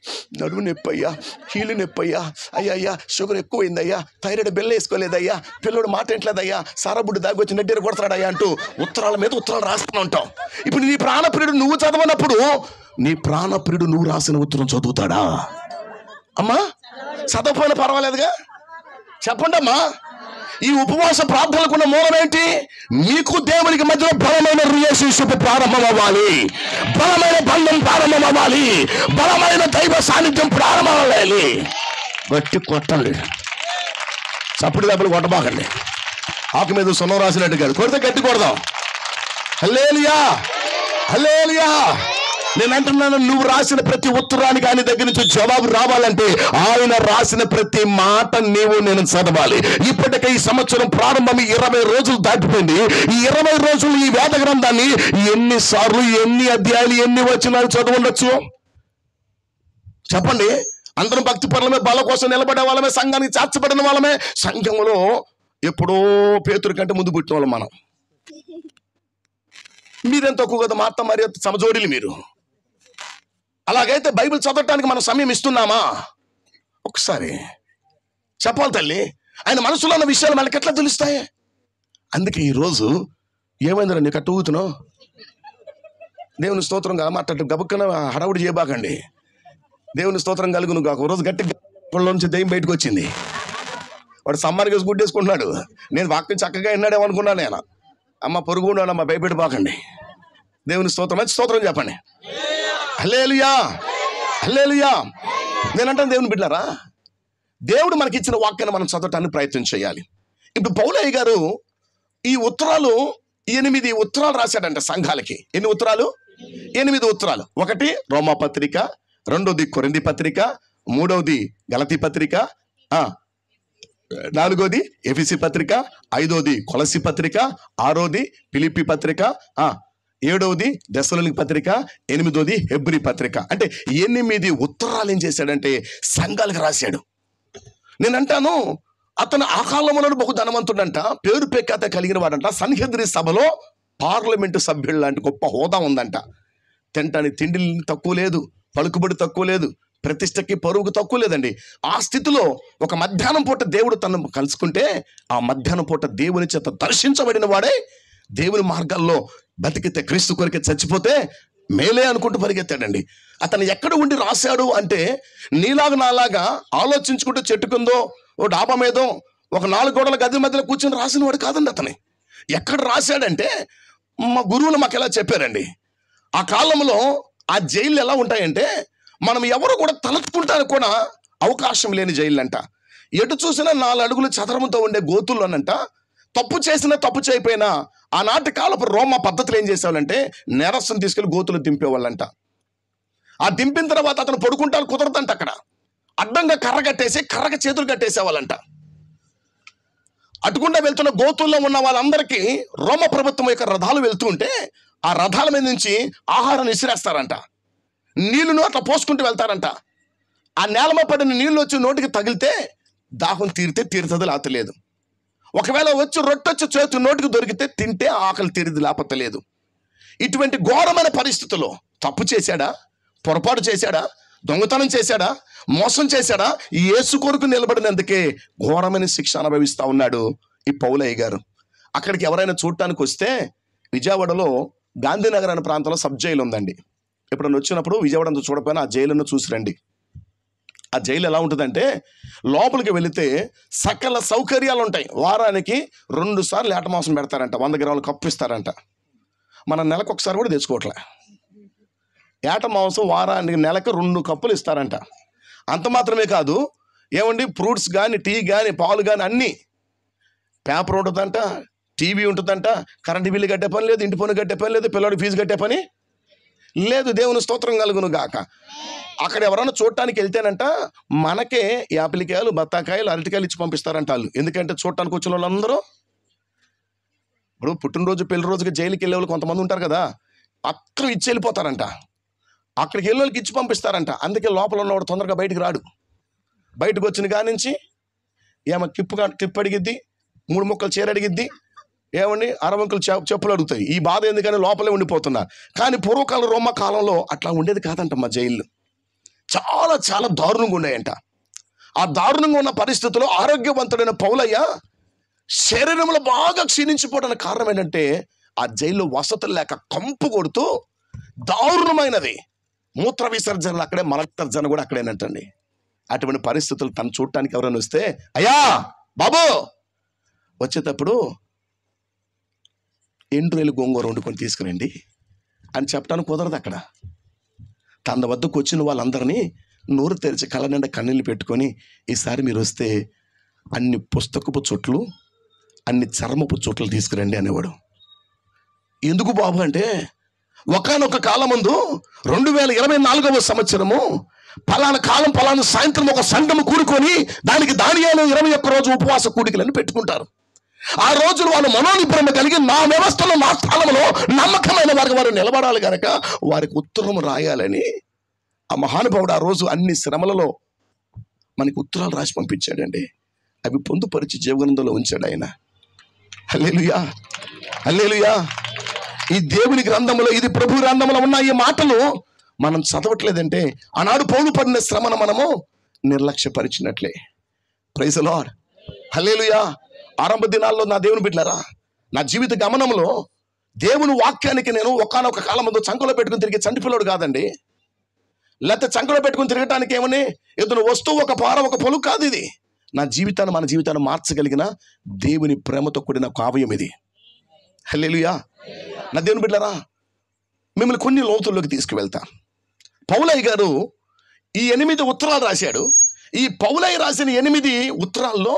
నడువు నొప్పయ్యా, కీళ్ళు నొప్పయ్యా, అయ్యా షుగర్ ఎక్కువైందయ్యా, థైరాయిడ్ బెల్ల వేసుకోలేదయ్యా, పిల్లడు మాట ఏంట్లేదయ్యా, సారబుడ్డు దాగొచ్చి నెడ్డీర కొడతాడయ్యా అంటూ ఉత్తరాల మీద ఉత్తరాలు రాస్తూ ఉంటావు. ఇప్పుడు నీ ప్రాణప్రియుడు నువ్వు చదవనప్పుడు నీ ప్రాణప్రియుడు నువ్వు రాసిన ఉత్తరం చదువుతాడా? అమ్మా, చదవకపోయినా పర్వాలేదుగా. చెప్పండి అమ్మా. ఈ ఉపవాస ప్రార్థనలకున్న మూలం ఏంటి? మీకు దేవునికి మధ్యలో బలమైన రిలేషన్షిప్ ప్రారంభం అవ్వాలి, బలమైన బంధం ప్రారంభం అవ్వాలి, బలమైన దైవ సాన్నిధ్యం ప్రారంభం అవ్వాలి. గట్టి కొట్టండి, చప్పుడు దెబ్బలు కొట్టబాకండి. ఆకు మీద సున్నం రాసినట్టు కాదు, కొడితే గట్టి కొడదాం. హల్లెలూయా, హల్లెలూయా. నేను అంటున్నాను, నువ్వు రాసిన ప్రతి ఉత్తరానికి ఆయన దగ్గర నుంచి జవాబు రావాలంటే ఆయన రాసిన ప్రతి మాట నేను చదవాలి. ఇప్పటికే ఈ సంవత్సరం ప్రారంభం 20 రోజులు దాటిపోయింది. ఈ 20 రోజులు ఈ వేద గ్రంథాన్ని ఎన్నిసార్లు, ఎన్ని అధ్యాయాలు, ఎన్ని వచనాలు చదవండొచ్చు చెప్పండి. అందరం భక్తి పరులమే, బల కోసం నిలబడే వాళ్ళమే, సంఘానికి చేర్చబడిన వాళ్ళమే. సంఘంలో ఎప్పుడో పేతురు కంటే ముందు పుట్టిన వాళ్ళం మనం. మీరెంత తక్కువ కదా, మా అత్త మరి సమజోడీలు మీరు. అలాగైతే బైబిల్ చదవటానికి మనం సమయం ఇస్తున్నామా? ఒకసారి చెప్పాలి తల్లి. ఆయన మనసులో ఉన్న విషయాలు మనకి ఎట్లా తెలుస్తాయి? అందుకే ఈరోజు ఏమైందిరా నీకు అట్టు ఊగుతున్నావు? దేవుని స్తోత్రంగా మాట్లాడు, గబుక్కన హడావుడి చేయబాకండి. దేవుని స్తోత్రం కలుగును కాక. ఒక రోజు గట్టి నుంచి దెయ్యం బయటకు వచ్చింది. వాడు సమ్మానికి వేసి గుడ్డేసుకుంటున్నాడు. నేను వాక్యం చక్కగా విన్నాడేమో అనుకున్నాను నేను. అమ్మ పొరుగు ఉన్నాడమ్మా, భయపెట్టిపోకండి. దేవుని స్తోత్రం, మంచి స్తోత్రం చెప్పండి. హల్లెలూయా, హల్లెలూయా. నేనంటాను దేవుని బిడ్డలారా, దేవుడు మనకి ఇచ్చిన వాక్యాన్ని మనం చదవటానికి ప్రయత్నం చేయాలి. ఇప్పుడు పౌలయ్య గారు ఈ ఉత్తరాలు 8 ఉత్తరాలు రాశాడంట సంఘాలకి. ఎన్ని ఉత్తరాలు? 8 ఉత్తరాలు. 1 రోమా పత్రిక, 2ది కొరింథీ పత్రిక, 3ది గలతీ పత్రిక, 4వది ఎఫెసీ పత్రిక, 5వది కొలస్సీ పత్రిక, 6వది ఫిలిప్పీ పత్రిక, 7వది దెస్సలోనిక పత్రిక, 8వది హెబ్రీ పత్రిక. అంటే 8 ఉత్తరాలు ఏం చేశాడంటే సంఘాలకు రాశాడు. నేనంటాను అతను ఆ కాలంలో బహు ధనవంతుడంట, పేరు పెక్కత కలిగిన వాడంట. సన్హెద్రీ సభలో పార్లమెంటు సభ్యుడు లాంటి గొప్ప హోదా ఉందంట. తినటానికి తిండి తక్కువ లేదు, పలుకుబడి తక్కువ లేదు, ప్రతిష్టకి పరువుకు తక్కువ లేదండి. ఆ స్థితిలో ఒక మధ్యాహ్నం పూట దేవుడు తనను కలుసుకుంటే, ఆ మధ్యాహ్నం పూట దేవుని చేత దర్శించబడిన వాడే దేవుని మార్గాల్లో బతికితే, క్రీస్తు కొరికే చచ్చిపోతే మేలే అనుకుంటూ పరిగెత్తాడండి. అతను ఎక్కడ ఉండి రాశాడు అంటే, నీలాగా నాలాగా ఆలోచించుకుంటూ చెట్టు కిందో ఓ డాబా మీదో ఒక 4 గోడల గది మధ్యలో కూర్చొని రాసిన వాడు కాదండి. అతని ఎక్కడ రాశాడంటే, మా గురువులు మాకు ఎలా చెప్పారండి, ఆ కాలంలో ఆ జైళ్ళు ఎలా ఉంటాయంటే, మనం ఎవరు కూడా తలచుకుంటానికి కూడా అవకాశం లేని జైళ్ళు అంట. ఎటు చూసినా 4 అడుగులు చదరంతో ఉండే గోతుల్లోనంట తప్పు చేసినా తప్పు చేయకపోయినా ఆనాటి కాలపు రోమా పద్ధతులు ఏం చేసేవాళ్ళంటే, నేరస్తుని తీసుకెళ్లి గోతులు దింపేవాళ్ళంట. ఆ దింపిన తర్వాత అతను పడుకుంటాను కుదరదంట. అక్కడ అడ్డంగా కర్ర కట్టేసి కర్రకి చేతులు కట్టేసేవాళ్ళంట. అటుకుండా వెళ్తున్న గోతుల్లో ఉన్న వాళ్ళందరికీ రోమ ప్రభుత్వం యొక్క రథాలు వెళ్తూ ఉంటే ఆ రథాల మీద నుంచి ఆహారాన్ని విసిరేస్తారంట. నీళ్లను అట్లా పోసుకుంటూ వెళ్తారంట. ఆ నేలమ పడిన నీళ్ళు వచ్చి నోటికి తగిలితే దాహం తీరుతుంది, లేకపోలేదు. ఒకవేళ వచ్చి రొట్టొచ్చి చేతి నోటికి దొరికితే తింటే ఆకలి తీరిది, లేకపోలేదు. ఇటువంటి ఘోరమైన పరిస్థితుల్లో తప్పు చేశాడా, పొరపాటు చేశాడా, దొంగతనం చేశాడా, మోసం చేశాడా, యేసు కొరకు నిలబడినందుకే ఘోరమైన శిక్ష అనుభవిస్తూ ఉన్నాడు ఈ పౌలయ్య గారు. అక్కడికి ఎవరైనా చూడటానికి వస్తే, విజయవాడలో గాంధీనగర్ అనే ప్రాంతంలో సబ్ జైలు ఉందండి. ఎప్పుడన్నా వచ్చినప్పుడు విజయవాడ అంతా చూడకపోయినా ఆ జైలును చూసి రండి. ఆ జైలు ఎలా ఉంటుందంటే, లోపలికి వెళితే సకల సౌకర్యాలు ఉంటాయి. వారానికి 2 సార్లు ఏట మాంసం పెడతారంట, 100 గ్రాములు కప్పు ఇస్తారంట. మన నెలకు ఒకసారి కూడా తెచ్చుకోవట్లే. ఏట మాంసం వారానికి నెలకు 2 కప్పులు ఇస్తారంట. అంత మాత్రమే కాదు, ఏమండి, ఫ్రూట్స్ కానీ, టీ కానీ, పాలు కానీ అన్నీ. పేపర్ ఉంటుందంట, టీవీ ఉంటుందంట, కరెంటు బిల్లు కట్టే పని లేదు, ఇంటి పన్ను కట్టే పని లేదు, పిల్లడి ఫీజు కట్టే పని లేదు. దేవుని స్తోత్రం కలుగును గాక. అక్కడ ఎవరైనా చూడటానికి వెళ్తేనంట మనకే యాపిలికాయలు, బత్తాకాయలు, అరటికాయలు ఇచ్చి పంపిస్తారంట వాళ్ళు. ఎందుకంటే చూడటానికి వచ్చిన వాళ్ళందరూ ఇప్పుడు పుట్టినరోజు, పెళ్లి రోజుకి జైలుకి వెళ్ళే వాళ్ళు కొంతమంది ఉంటారు కదా, అక్కడ ఇచ్చి వెళ్ళిపోతారంట. అక్కడికి వెళ్ళే వాళ్ళకి ఇచ్చి పంపిస్తారంట. అందుకే లోపల ఉన్నవాడు తొందరగా బయటికి రాడు. బయటకు వచ్చిన కాడి నుంచి ఏమో కిప్పు అడిగిద్ది, 3 ముక్కలు చీర అడిగిద్ది, ఏమండి 60 ముక్కలు చెప్పులు అడుగుతాయి. ఈ బాధ ఎందుకని లోపలే ఉండిపోతున్నా. కానీ పూర్వకాలం రోమా కాలంలో అట్లా ఉండేది కాదంట. మా జైళ్ళు చాలా చాలా దారుణంగా ఉన్నాయంట. ఆ దారుణంగా ఉన్న పరిస్థితుల్లో ఆరోగ్యవంతుడైన పౌలయ్య శరీరంలో బాగా క్షీణించిపోవడానికి కారణం ఏంటంటే, ఆ జైల్లో వసతులు లేక కంపు కొడుతూ దారుణమైనది మూత్ర విసర్జనలు అక్కడే, మలవిసర్జన కూడా అక్కడేనంటండి. అటువంటి పరిస్థితులు తను చూడటానికి ఎవరైనా వస్తే, అయ్యా బాబు వచ్చేటప్పుడు ఎండ్రేలు గోంగూర వండుకొని తీసుకురండి అని చెప్పడానికి కుదరదు. అక్కడ తన వద్దకు వచ్చిన వాళ్ళందరినీ నోరు తెరిచి కళ్ళ నిండా కన్నీళ్ళు పెట్టుకొని, ఈసారి మీరు వస్తే అన్ని పుస్తకపు చుట్లు, అన్ని చర్మపు చుట్లు తీసుకురండి అనేవాడు. ఎందుకు బాబు అంటే, ఒకానొక కాలం ముందు 2024వ సంవత్సరము పలానా కాలం పలానా సాయంత్రం ఒక సంఘము కూడుకొని దానికి దానియేలు 21 రోజు ఉపవాస కూడికలను పెట్టుకుంటారు. ఆ రోజులు వాళ్ళు మనోనిబ్రహ్మ కలిగి నా వ్యవస్థలో, నా స్థానంలో నమ్మకమైన వారికి వారు నిలబడాలి కనుక వారికి ఉత్తరం రాయాలని ఆ మహానుభావుడు ఆ రోజు అన్ని శ్రమలలో మనకి ఉత్తరాలు రాసి పంపించాడండి. అవి పొందుపరిచి జీవగ్రంథంలో ఉంచాడు ఆయన. హల్లెలూయా, హల్లెలూయా. ఈ దేవుని గ్రంథంలో, ఇది ప్రభు గ్రంథంలో ఉన్న ఈ మాటలు మనం చదవట్లేదంటే ఆనాడు పౌలు పడిన శ్రమను మనము నిర్లక్ష్యపరిచినట్లే. ప్రైజ్ ది లార్డ్, హల్లెలూయా. ఆరంభ దినాల్లో నా దేవుని బిడ్డలారా, నా జీవిత గమనంలో దేవుని వాక్యానికి నేను ఒకానొక కాలం ముందు చంకలో పెట్టుకుని తిరిగే చంటిపిల్లడు కాదండి. లేకపోతే చంకలో పెట్టుకుని తిరగటానికి ఏమని ఏదైనా వస్తువు, ఒక పార, ఒక పొలు కాదు. ఇది నా జీవితాన్ని, మన జీవితాన్ని మార్చగలిగిన దేవుని ప్రేమతో కూడిన కావ్యం ఇది. హల్లెలూయా. నా దేవుని బిడ్డలారా, మిమ్మల్ని కొన్ని లోతుల్లోకి తీసుకువెళ్తా. పౌలయ్య గారు ఈ 8 ఉత్తరాలు రాశాడు. ఈ పౌలయ్య రాసిన 8 ఉత్తరాల్లో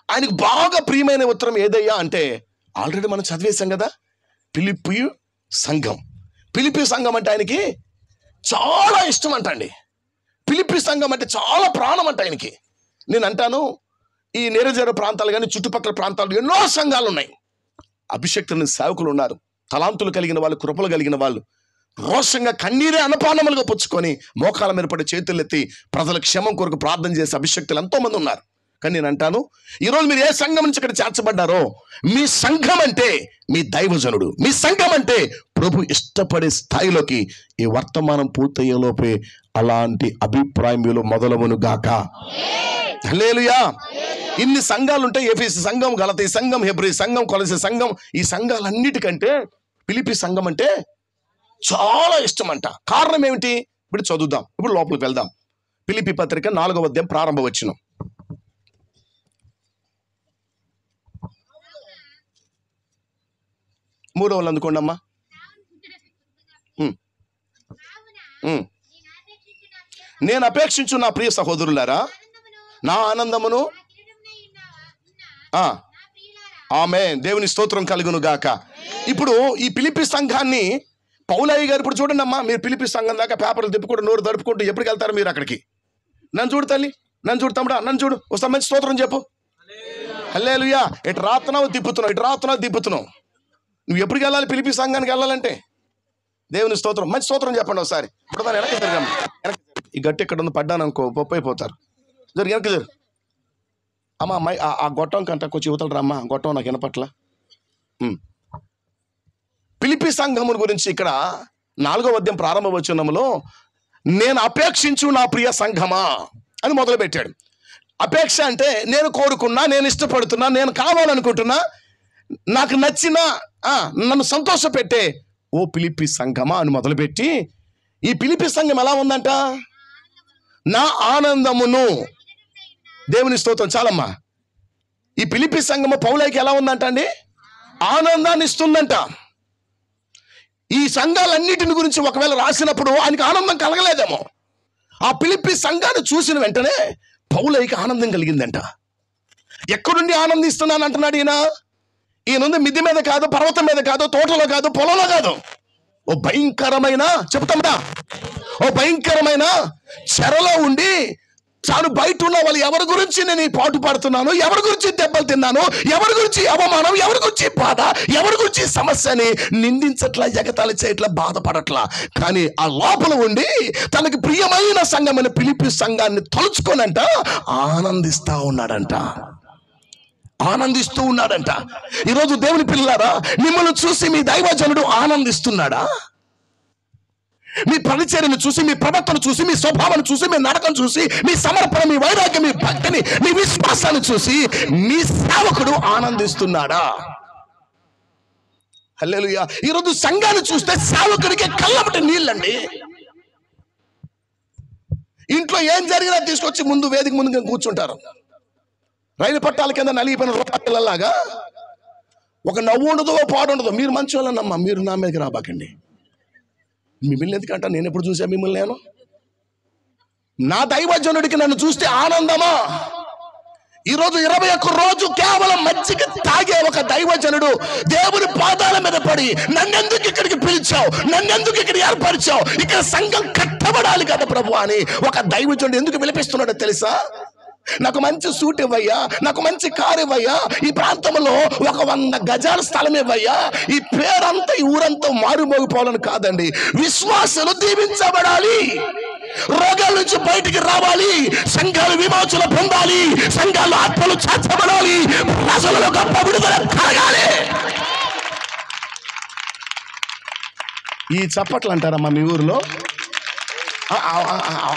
ఆయనకు బాగా ప్రియమైన ఉత్తరం ఏదయ్యా అంటే, ఆల్రెడీ మనం చదివేశాం కదా, ఫిలిప్పీ సంఘం. ఫిలిప్పీ సంఘం అంటే ఆయనకి చాలా ఇష్టం అంట అండి. ఫిలిప్పీ సంఘం అంటే చాలా ప్రాణం అంట ఆయనకి. నేను అంటాను, ఈ నిరజర ప్రాంతాలు కానీ చుట్టుపక్కల ప్రాంతాలు ఎన్నో సంఘాలు ఉన్నాయి. అభిషక్తులని సేవకులు ఉన్నారు, తలాంతులు కలిగిన వాళ్ళు, కృపలు కలిగిన వాళ్ళు. రోషంగా కన్నీరే అనపానములుగా పుచ్చుకొని మోకాల మీద పడి చేతులెత్తి ప్రజల క్షేమం కొరకు ప్రార్థన చేసే అభిషక్తులు ఎంతో మంది ఉన్నారు. కానీ నేను అంటాను, ఈరోజు మీరు ఏ సంఘం నుంచి ఇక్కడ చేర్చబడ్డారో, మీ సంఘం అంటే మీ దైవజనుడు, మీ సంఘం అంటే ప్రభు ఇష్టపడే స్థాయిలోకి ఈ వర్తమానం పూర్తయ్యేలోపే అలాంటి అభిప్రాయం మీలో మొదలవును గాక. హల్లెలూయా. ఇన్ని సంఘాలు ఉంటాయి. ఎఫెసు సంఘం, గలతీ సంఘం, హెబ్రీ సంఘం, కొలసీ సంఘం. ఈ సంఘాలన్నిటికంటే ఫిలిప్పీ సంఘం అంటే చాలా ఇష్టం అంట. కారణం ఏమిటి? ఇప్పుడు చదువుదాం, ఇప్పుడు లోపలికి వెళ్దాం. ఫిలిప్పీ పత్రిక 4వ అధ్యాయం ప్రారంభ వచనం. మూడవలు అందుకోండి అమ్మా. నేను అపేక్షించు నా ప్రియ సహోదరులారా, నా ఆనందమును ఆమేన్, దేవుని స్తోత్రం కలుగును గాక. ఇప్పుడు ఈ ఫిలిప్పీ సంఘాన్ని పౌలయ్య గారు, ఇప్పుడు చూడండి అమ్మా, మీరు ఫిలిప్పీ సంఘం దాకా పేపర్లు తిప్పుకుంటూ నోరు దడుపుకుంటూ ఎప్పటికి వెళ్తారు మీరు అక్కడికి? నన్ను చూడు తల్లి, నన్ను చూడు తమ్ముడా, నన్ను చూడు, వస్తా మంచి స్తోత్రం చెప్పు. హల్లెలూయా. ఇటు రాత్తున్నావు తిప్పుతున్నావు, ఇటు రాత్తున్నావు తిప్పుతున్నావు. నువ్వు ఎప్పటికి వెళ్ళాలి? ఫిలిప్పీ సంఘానికి వెళ్ళాలంటే దేవుని స్తోత్రం, మంచి స్తోత్రం చెప్పండి ఒకసారి. ఇప్పుడు దాన్ని వెనక్కి తిరగమ్మ, ఈ గట్టి ఇక్కడ ఉంది, పడ్డాను అనుకో పప్పు అయిపోతారు. జరు వెనక్కి జరు అమ్మా. అమ్మాయి ఆ గొట్టం కంట కొంచెం యువతలు రమ్మా, గొట్టం నాకు వినపట్ల. ఫిలిప్పీ సంఘముల గురించి ఇక్కడ 4వ అధ్యాయం ప్రారంభ వచనంలో నేను అపేక్షించు నా ప్రియ సంఘమా అని మొదలు పెట్టాడు. అపేక్ష అంటే నేను కోరుకున్నా, నేను ఇష్టపడుతున్నా, నేను కావాలనుకుంటున్నా, నాకు నచ్చిన, నన్ను సంతోష పెట్టే ఓ ఫిలిప్పీ సంఘమా అని మొదలుపెట్టి, ఈ ఫిలిప్పీ సంఘం ఎలా ఉందంట? నా ఆనందమును, దేవుని స్తోత్రం చాలమ్మా. ఈ ఫిలిప్పీ సంఘము పౌలయ్యకి ఎలా ఉందంట అండి? ఆనందాన్ని ఇస్తుందంట. ఈ సంఘాలన్నిటిని గురించి ఒకవేళ రాసినప్పుడు ఆయనకి ఆనందం కలగలేదేమో. ఆ ఫిలిప్పీ సంఘాన్ని చూసిన వెంటనే పౌలయ్యకి ఆనందం కలిగిందంట. ఎక్కడుండి ఆనందిస్తున్నాను అంటున్నాడు ఈయన? ఈయనుంది మిద్ది మీద కాదు, పర్వతం మీద కాదు, తోటలో కాదు, పొలంలో కాదు. ఓ భయంకరమైన, చెప్తామా, ఓ భయంకరమైన చెరలో ఉండి తాను బయట ఉన్న వాళ్ళు ఎవరి గురించి నేను ఈ పాటు పడుతున్నాను, ఎవరి గురించి దెబ్బలు తిన్నాను, ఎవరి గురించి అవమానం, ఎవరి గురించి బాధ, ఎవరి గురించి సమస్యని నిందించట్లా, ఎగతాళి చేయట్లా, బాధపడట్లా. కానీ ఆ లోపల ఉండి తనకి ప్రియమైన సంఘమైన ఫిలిప్పీ సంఘాన్ని తలుచుకోనంట ఆనందిస్తా ఉన్నాడంట, ఆనందిస్తూ ఉన్నాడంట. ఈరోజు దేవుని పిల్లలారా, మిమ్మల్ని చూసి మీ దైవజనుడు ఆనందిస్తున్నాడా? మీ పరిచర్యను చూసి, మీ ప్రవర్తన చూసి, మీ స్వభావాన్ని చూసి, మీ నడకను చూసి, మీ సమర్పణ, మీ వైరాగ్యం, మీ భక్తిని, మీ విశ్వాసాన్ని చూసి మీ సేవకుడు ఆనందిస్తున్నాడా? హల్లెలూయా. ఈరోజు సంఘాన్ని చూస్తే సేవకుడికి కళ్ళమట నీళ్ళండి. ఇంట్లో ఏం జరిగినా తీసుకొచ్చి ముందు వేదిక ముందు కూర్చుంటారు. రైలు పట్టాల కింద నలిగిపోయిన రూపాయలలాగా ఒక నవ్వు ఉండదు, ఓ పాడు ఉండదు. మీరు మంచి వాళ్ళనమ్మా, మీరు నా మీదకి రాబాకండి. మిమ్మల్ని ఎందుకంటా, నేను ఎప్పుడు చూసా మిమ్మల్ని? నేను నా దైవజనుడికి నన్ను చూస్తే ఆనందమా? ఈరోజు 21 రోజు కేవలం మజ్జిగ తాగే ఒక దైవజనుడు దేవుని పాదాల మీద పడి, నన్నెందుకు ఇక్కడికి పిలిచావు, నన్నెందుకు ఇక్కడ ఏర్పరిచావు, ఇక్కడ సంఘం కట్టబడాలి కదా ప్రభు అని ఒక దైవజనుడు ఎందుకు విలపిస్తున్నాడో తెలుసా? నాకు మంచి సూట్ ఇవ్వయ్యా, నాకు మంచి కారు ఇవ్వయ్యా, ఈ ప్రాంతంలో ఒక 100 గజాల స్థలం ఇవ్వయ్యా, ఈ పేరంతా ఈ ఊరంతా మారుమోగిపోవాలని కాదండి. విశ్వాసులు దీవించబడాలి, రోగాల నుంచి బయటికి రావాలి, సంఘాలు విమోచన పొందాలి, సంఘాలు ఆత్మలు చేర్చబడాలి, ప్రజలలో గొప్ప విడుదల కలగాలి. ఈ చప్పట్లు అంటారమ్మా మీ ఊరిలో?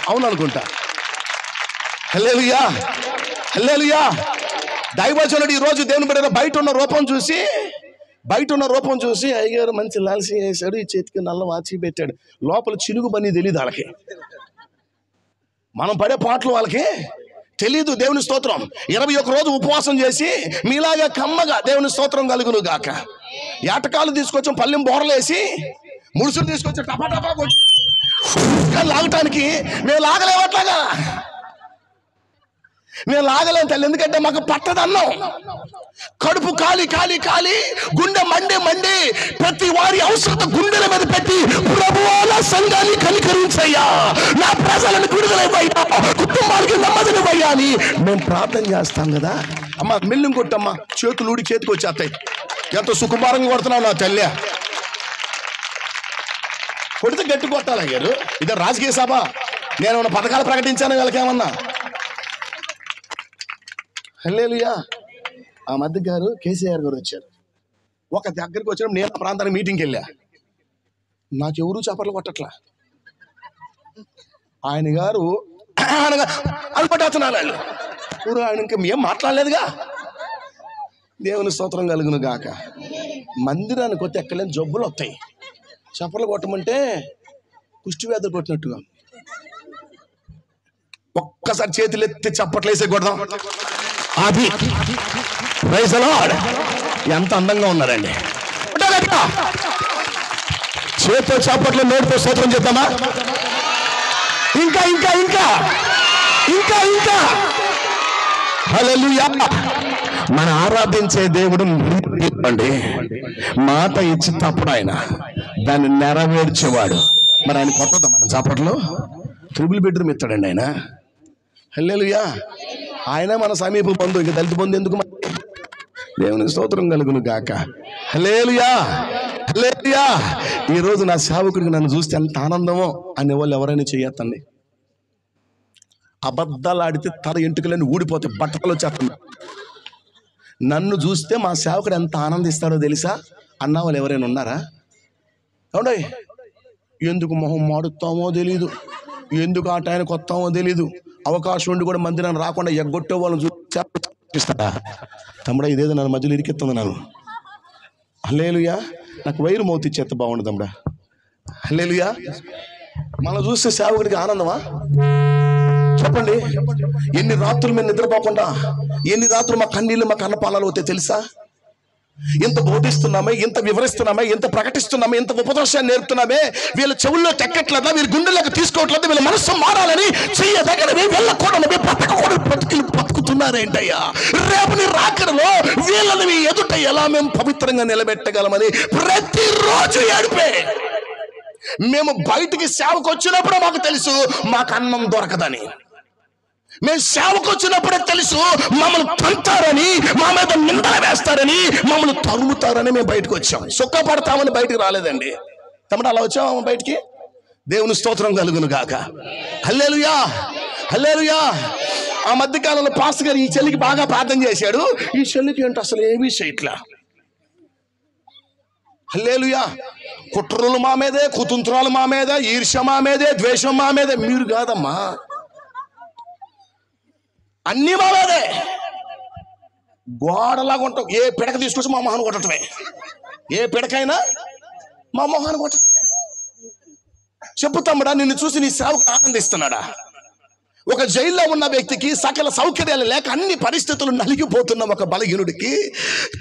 అవుననుకుంటా. హల్లెలూయా, హల్లెలూయా. దైవజనుడు ఈ రోజు దేవుని బిడ్డల బయట ఉన్న రూపం చూసి అయ్యారు మంచి లాల్సి వేసాడు, ఈ చేతికి నల్ల వాచి పెట్టాడు, లోపల చిలుగు పని తెలియదు వాళ్ళకి. మనం పడే పాటలు వాళ్ళకి తెలీదు. దేవుని స్తోత్రం. 21 రోజు ఉపవాసం చేసి మీలాగా కమ్మగా దేవుని స్తోత్రం కలుగును గాక. ఏటకాలు తీసుకొచ్చాం, పల్లెం బోరలేసి, ముడుసులు తీసుకొచ్చి టపాటపా లాగటానికి మేము లాగలేవట్లాగా, మేము లాగలేం తల్లి. ఎందుకంటే మాకు పట్టదన్నం. కడుపు కాలి కాలి కాలి, గుండె మండి మండి, ప్రతి వారి అవసరత గుండెల మీద పెట్టి, ప్రభువా సంఘాన్ని కనికరించయ్యా, నా ప్రజలను విడుదలయ్యా, కుటుంబానికి నెమ్మదినివ్వయ్యా, హల్లెలూయా అని మేము ప్రార్థన చేస్తాం కదా. అమ్మ మిల్లు కొట్టమ్మా, చేతులు ఊడి చేతికి వచ్చేస్తాయి. ఎంతో సుకుమారంగా కొడుతున్నావు నా తల్లి. కొడితే గట్టి కొట్టాలి అయ్యారు. ఇదే రాజకీయ సభ. నేను పథకాలు ప్రకటించాను వీళ్ళకేమన్నా. హల్లెలూయా. ఆ మధ్య గారు కేసీఆర్ గారు వచ్చారు. ఒక దగ్గరికి వచ్చినప్పుడు నేను ఆ ప్రాంతానికి మీటింగ్కి వెళ్ళా. నాకెవరూ చప్పట్లు కొట్టట్లా. ఆయన గారు అనుపట్టేస్తున్నారు వాళ్ళు. ఆయన ఇంకా ఏం మాట్లాడలేదుగా. దేవుని స్తోత్రం కలుగును గాక. మందిరానికి వస్తే ఎక్కలేని జబ్బులు వస్తాయి. చప్పట్లు కొట్టమంటే కుష్టి వ్యాధులు కొట్టినట్టుగా. ఒక్కసారి చేతులు ఎత్తి చప్పట్లు వేసే కొడదాం. అది ప్రైజ్ ది లార్డ్. ఎంత అందంగా ఉన్నారండి. చేతితో చప్పట్లు, నోటితో స్తోత్రం చేద్దామా? ఇంకా ఇంకా ఇంకా ఇంకా ఇంకా హల్లెలూయా. మన ఆరాధించే దేవుడు అండి మాట ఇచ్చి తప్పుడు ఆయన దాన్ని నెరవేర్చేవాడు. మరి ఆయన కొత్తదా మన చప్పట్లో? ట్రిపుల్ బెడ్రూమ్ ఇస్తాడండి ఆయన. హల్లెలూయా. ఆయన మన సమీప బంధువు. ఇంకా దళిత బంధు ఎందుకు? దేవుని స్తోత్రం కలుగును గాక. హల్లెలూయా హల్లెలూయా. ఈ రోజు నా సేవకుడికి నన్ను చూస్తే ఎంత ఆనందమో అనే వాళ్ళు ఎవరైనా చేయొద్దండి. అబద్ధాలు ఆడితే తల ఎంటుకలన్నీ ఊడిపోతాయి, బట్టలు వచ్చేస్తున్నాయి. నన్ను చూస్తే మా సేవకుడు ఎంత ఆనందిస్తాడో తెలుసా అన్న వాళ్ళు ఎవరైనా ఉన్నారా? అవునాయి. ఎందుకు మొహం మాడుతామో తెలీదు, ఎందుకు ఆ టైంకి వస్తామో తెలీదు. అవకాశం ఉండి కూడా మందిరాన్ని రాకుండా ఎగ్గొట్టే వాళ్ళని చూపిస్తాడా? తమ్ముడా ఇదేదో నన్ను మధ్యలో ఇరికెత్తుంది నన్ను. హల్లెలూయా. నాకు వైరు మౌత్ ఇచ్చేస్తే బాగుండు తమ్ముడా. హల్లెలూయా. మనం చూస్తే సేవకుడికి ఆనందమా? చెప్పండి. ఎన్ని రాత్రులు మేము నిద్రపోకుండా, ఎన్ని రాత్రులు మా కన్నీళ్ళు మా కన్నపాలలో అవుతాయి తెలుసా? ఎంత బోధిస్తున్నామే, ఎంత వివరిస్తున్నామే, ఎంత ప్రకటిస్తున్నామే, ఎంత ఉపదేశాన్ని నేర్పుతున్నామే. వీళ్ళ చెవుల్లో తెక్కట్లేదా, వీళ్ళ గుండెలకు తీసుకోవట్లేదు. వీళ్ళ మనస్సు మారాలని చెయ్యదగినవి వెళ్ళకూడదు బతుకుతున్నారేంటయ్యా. రేపు నీ రాకడలో వీళ్ళని ఎదుట ఎలా మేము పవిత్రంగా నిలబెట్టగలమని ప్రతిరోజు ఏడిపే. మేము బయటికి సేవకు వచ్చినప్పుడు మాకు తెలుసు మాకు అన్నం దొరకదని. మేము సేవకు వచ్చినప్పుడే తెలుసు మమ్మల్ని తంతారని, మా మీద నిందలు వేస్తారని, మమ్మల్ని తరుముతారని మేము బయటకు వచ్చాం. సుఖపడతామని బయటికి రాలేదండి. తమ్ముడు అలా వచ్చాము బయటికి. దేవుని స్తోత్రం కలుగును గాక. హల్లెలూయా హల్లెలూయా. ఆ మధ్యకాలంలో పాస్టర్ గారు ఈ చెల్లికి బాగా ప్రార్థన చేశాడు. ఈ చెల్లికి ఏంటో అసలు ఏమీ చేయట్లా. హల్లెలూయా. కుట్రలు మా మీదే, కుతంత్రాలు మా మీద, ఈర్ష్య మా మీదే, ద్వేషం మా మీదే. మీరు కాదమ్మా, అన్నీ మా మీదే. గోడలాగా ఉంటాం. ఏ పిడక తీసుకొచ్చి మా మొహాన్ని కొట్టడమే. ఏ పిడకైనా మా మొహాన్ని కొట్టడమే. చెప్పు తమ్ముడా, నిన్ను చూసి నీ సేవకుడు ఆనందిస్తున్నాడా? ఒక జైల్లో ఉన్న వ్యక్తికి సకల సౌకర్యాలు లేక అన్ని పరిస్థితులు నలిగిపోతున్న ఒక బలహీనుడికి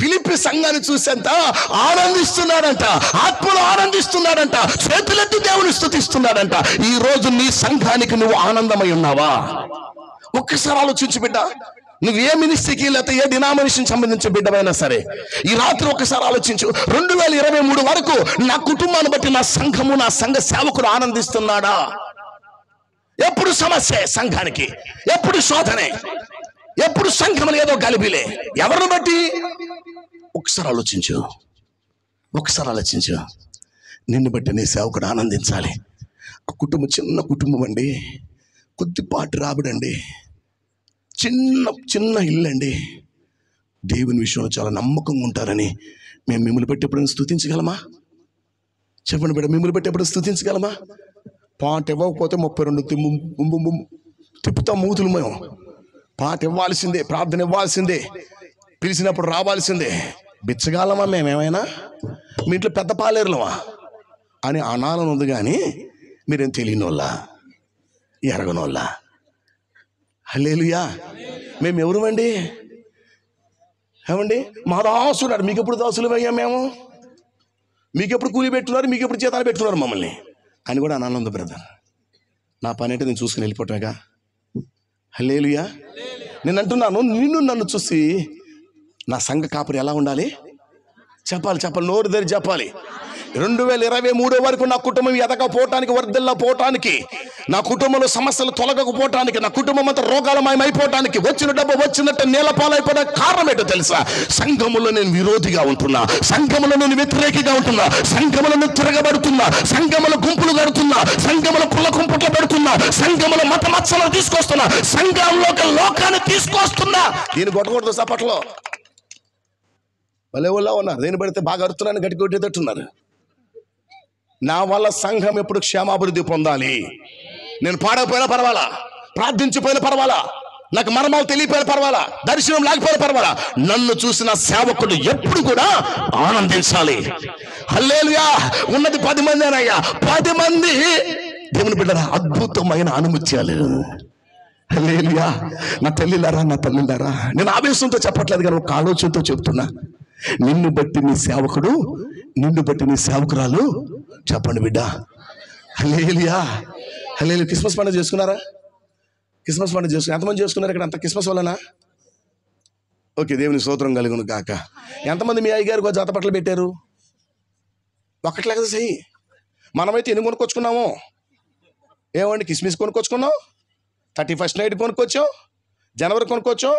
ఫిలిప్పీ సంఘాన్ని చూసేంత ఆనందిస్తున్నాడంట. ఆత్మలో ఆనందిస్తున్నాడంట. చేతులెత్తి దేవుని స్తుతిస్తున్నాడంట. ఈ రోజు నీ సంఘానికి నువ్వు ఆనందమై ఉన్నావా? ఒక్కసారి ఆలోచించు బిడ్డ. నువ్వు ఏ మినిస్ట్రీకి లేకపోతే ఏ డినామినేషన్ సంబంధించిన బిడ్డమైనా సరే, ఈ రాత్రి ఒకసారి ఆలోచించు. 2023 వరకు నా కుటుంబాన్ని బట్టి నా సంఘము, నా సంఘ సేవకుడు ఆనందిస్తున్నాడా? ఎప్పుడు సమస్య సంఘానికి, ఎప్పుడు శోధనే, ఎప్పుడు సంఘములు ఏదో గలిబిలే. ఎవరిని బట్టి? ఒకసారి ఆలోచించు, ఒకసారి ఆలోచించు. నిన్ను బట్టి నీ సేవకుడు ఆనందించాలి. ఆ కుటుంబం చిన్న కుటుంబం అండి, కొద్దిపాటి రాబడండి, చిన్న చిన్న ఇల్లు అండి. దేవుని విషయంలో చాలా నమ్మకంగా ఉంటారని మేము మిమ్మల్ని బట్టి ఎప్పుడైనా స్తుతించగలమా? చెప్పండి బిడ్డ, మిమ్మల్ని బట్టి ఎప్పుడు స్తుతించగలమా? పాట ఇవ్వకపోతే 32 తిప్పుతాం మూతులు. మేము పాట ఇవ్వాల్సిందే, ప్రార్థన ఇవ్వాల్సిందే, పిలిచినప్పుడు రావాల్సిందే. బిచ్చగాలమా మేమేమైనా? మీ ఇంట్లో పెద్ద పాలేరులమా అని అనాలని ఉంది. కానీ మీరేం తెలియనోళ్ళ, ఎరగనోళ్ళ. హల్లెలూయా. మేము ఎవరుమండి? ఏమండి, మా దాసుడు. మీకు ఎప్పుడు దాసులు అయ్యాం మేము? మీకెప్పుడు కూలి పెట్టున్నారు, మీకెప్పుడు జీతాలు పెట్టుకున్నారు మమ్మల్ని అని కూడా అనానంద బ్రదర్. నా పని అంటే నేను చూసుకుని వెళ్ళిపోవటమేగా. హల్లెలూయా. నేను అంటున్నాను, నిన్ను నన్ను చూసి నా సంఘ కాపురి ఎలా ఉండాలి చెప్పాలి. నోరు తెరి చెప్పాలి. 2023 వరకు నా కుటుంబం ఎదగపోవటానికి, వర్ధిల్లపోవటానికి, నా కుటుంబంలో సమస్యలు తొలగకపోవటానికి, నా కుటుంబం అంతా రోగాలమయమైపోవటానికి, వచ్చిన డబ్బు వచ్చినట్టు నేలపాలైపోవడానికి కారణం ఏంటో తెలుసా? సంఘములో నేను విరోధిగా ఉంటున్నా, సంఘములో నేను వ్యతిరేకిగా ఉంటున్నా, సంఘములో నేను తిరగబడుతున్నా, సంఘములో గుంపులు కడుతున్నా, సంఘములో కుల కుంపట్లు పెడుతున్నా, సంఘములో మతమత్సలు తీసుకొస్తున్నా, సంఘంలోకి లోకాన్ని తీసుకొస్తున్నా. దీన్ని కొట్టకూడదు సపట్లో. భలే వాళ్ళ ఉన్నారు, దేని పడితే బాగా అరుతున్నాను, గట్టి కొట్టేటట్టున్నారు. నా వల్ల సంఘం ఎప్పుడు క్షేమాభివృద్ధి పొందాలి. నేను పాడకపోయినా పర్వాలా, ప్రార్థించిపోయినా పర్వాలా, నాకు మర్మాలు తెలియపోయినా పర్వాలా, దర్శనం లేకపోయినా పర్వాలా, నన్ను చూసిన సేవకుడు ఎప్పుడు కూడా ఆనందించాలి. హల్లెలూయా. ఉన్నది 10 మంది అనయ్యా, 10 మంది దేవుని బిడ్డరా అద్భుతమైన అనుమత్యాలు. హల్లెలూయా. నా తల్లిలారా, నా తల్లిలారా, నేను ఆవేశంతో చెప్పట్లేదు కానీ ఒక ఆలోచనతో చెప్తున్నా. నిన్ను బట్టి నీ సేవకుడు, నిన్ను బట్టి నీ సేవకురాలు. చెప్పండి బిడ్డ. హల్లెలూయా. హల్లెలూయా. క్రిస్మస్ పండుగ చేసుకున్నారా? క్రిస్మస్ పండుగ చేసుకున్నారు. ఎంతమంది చేసుకున్నారు ఇక్కడ? అంత క్రిస్మస్ వల్లనా? ఓకే, దేవుని స్తోత్రం కలుగును గాక. ఎంతమంది మీ అయ్యగారికి జత బట్టలు పెట్టారు? ఒక్కట్లే కదా సही. మనమైతే ఎన్ని కొనుక్కొచ్చుకున్నాము? ఏమండి, కిస్మిస్ కొనుక్కొచ్చుకున్నాం, 31st నైట్ కొనుక్కొచ్చాం, జనవరి కొనుక్కొచ్చాం,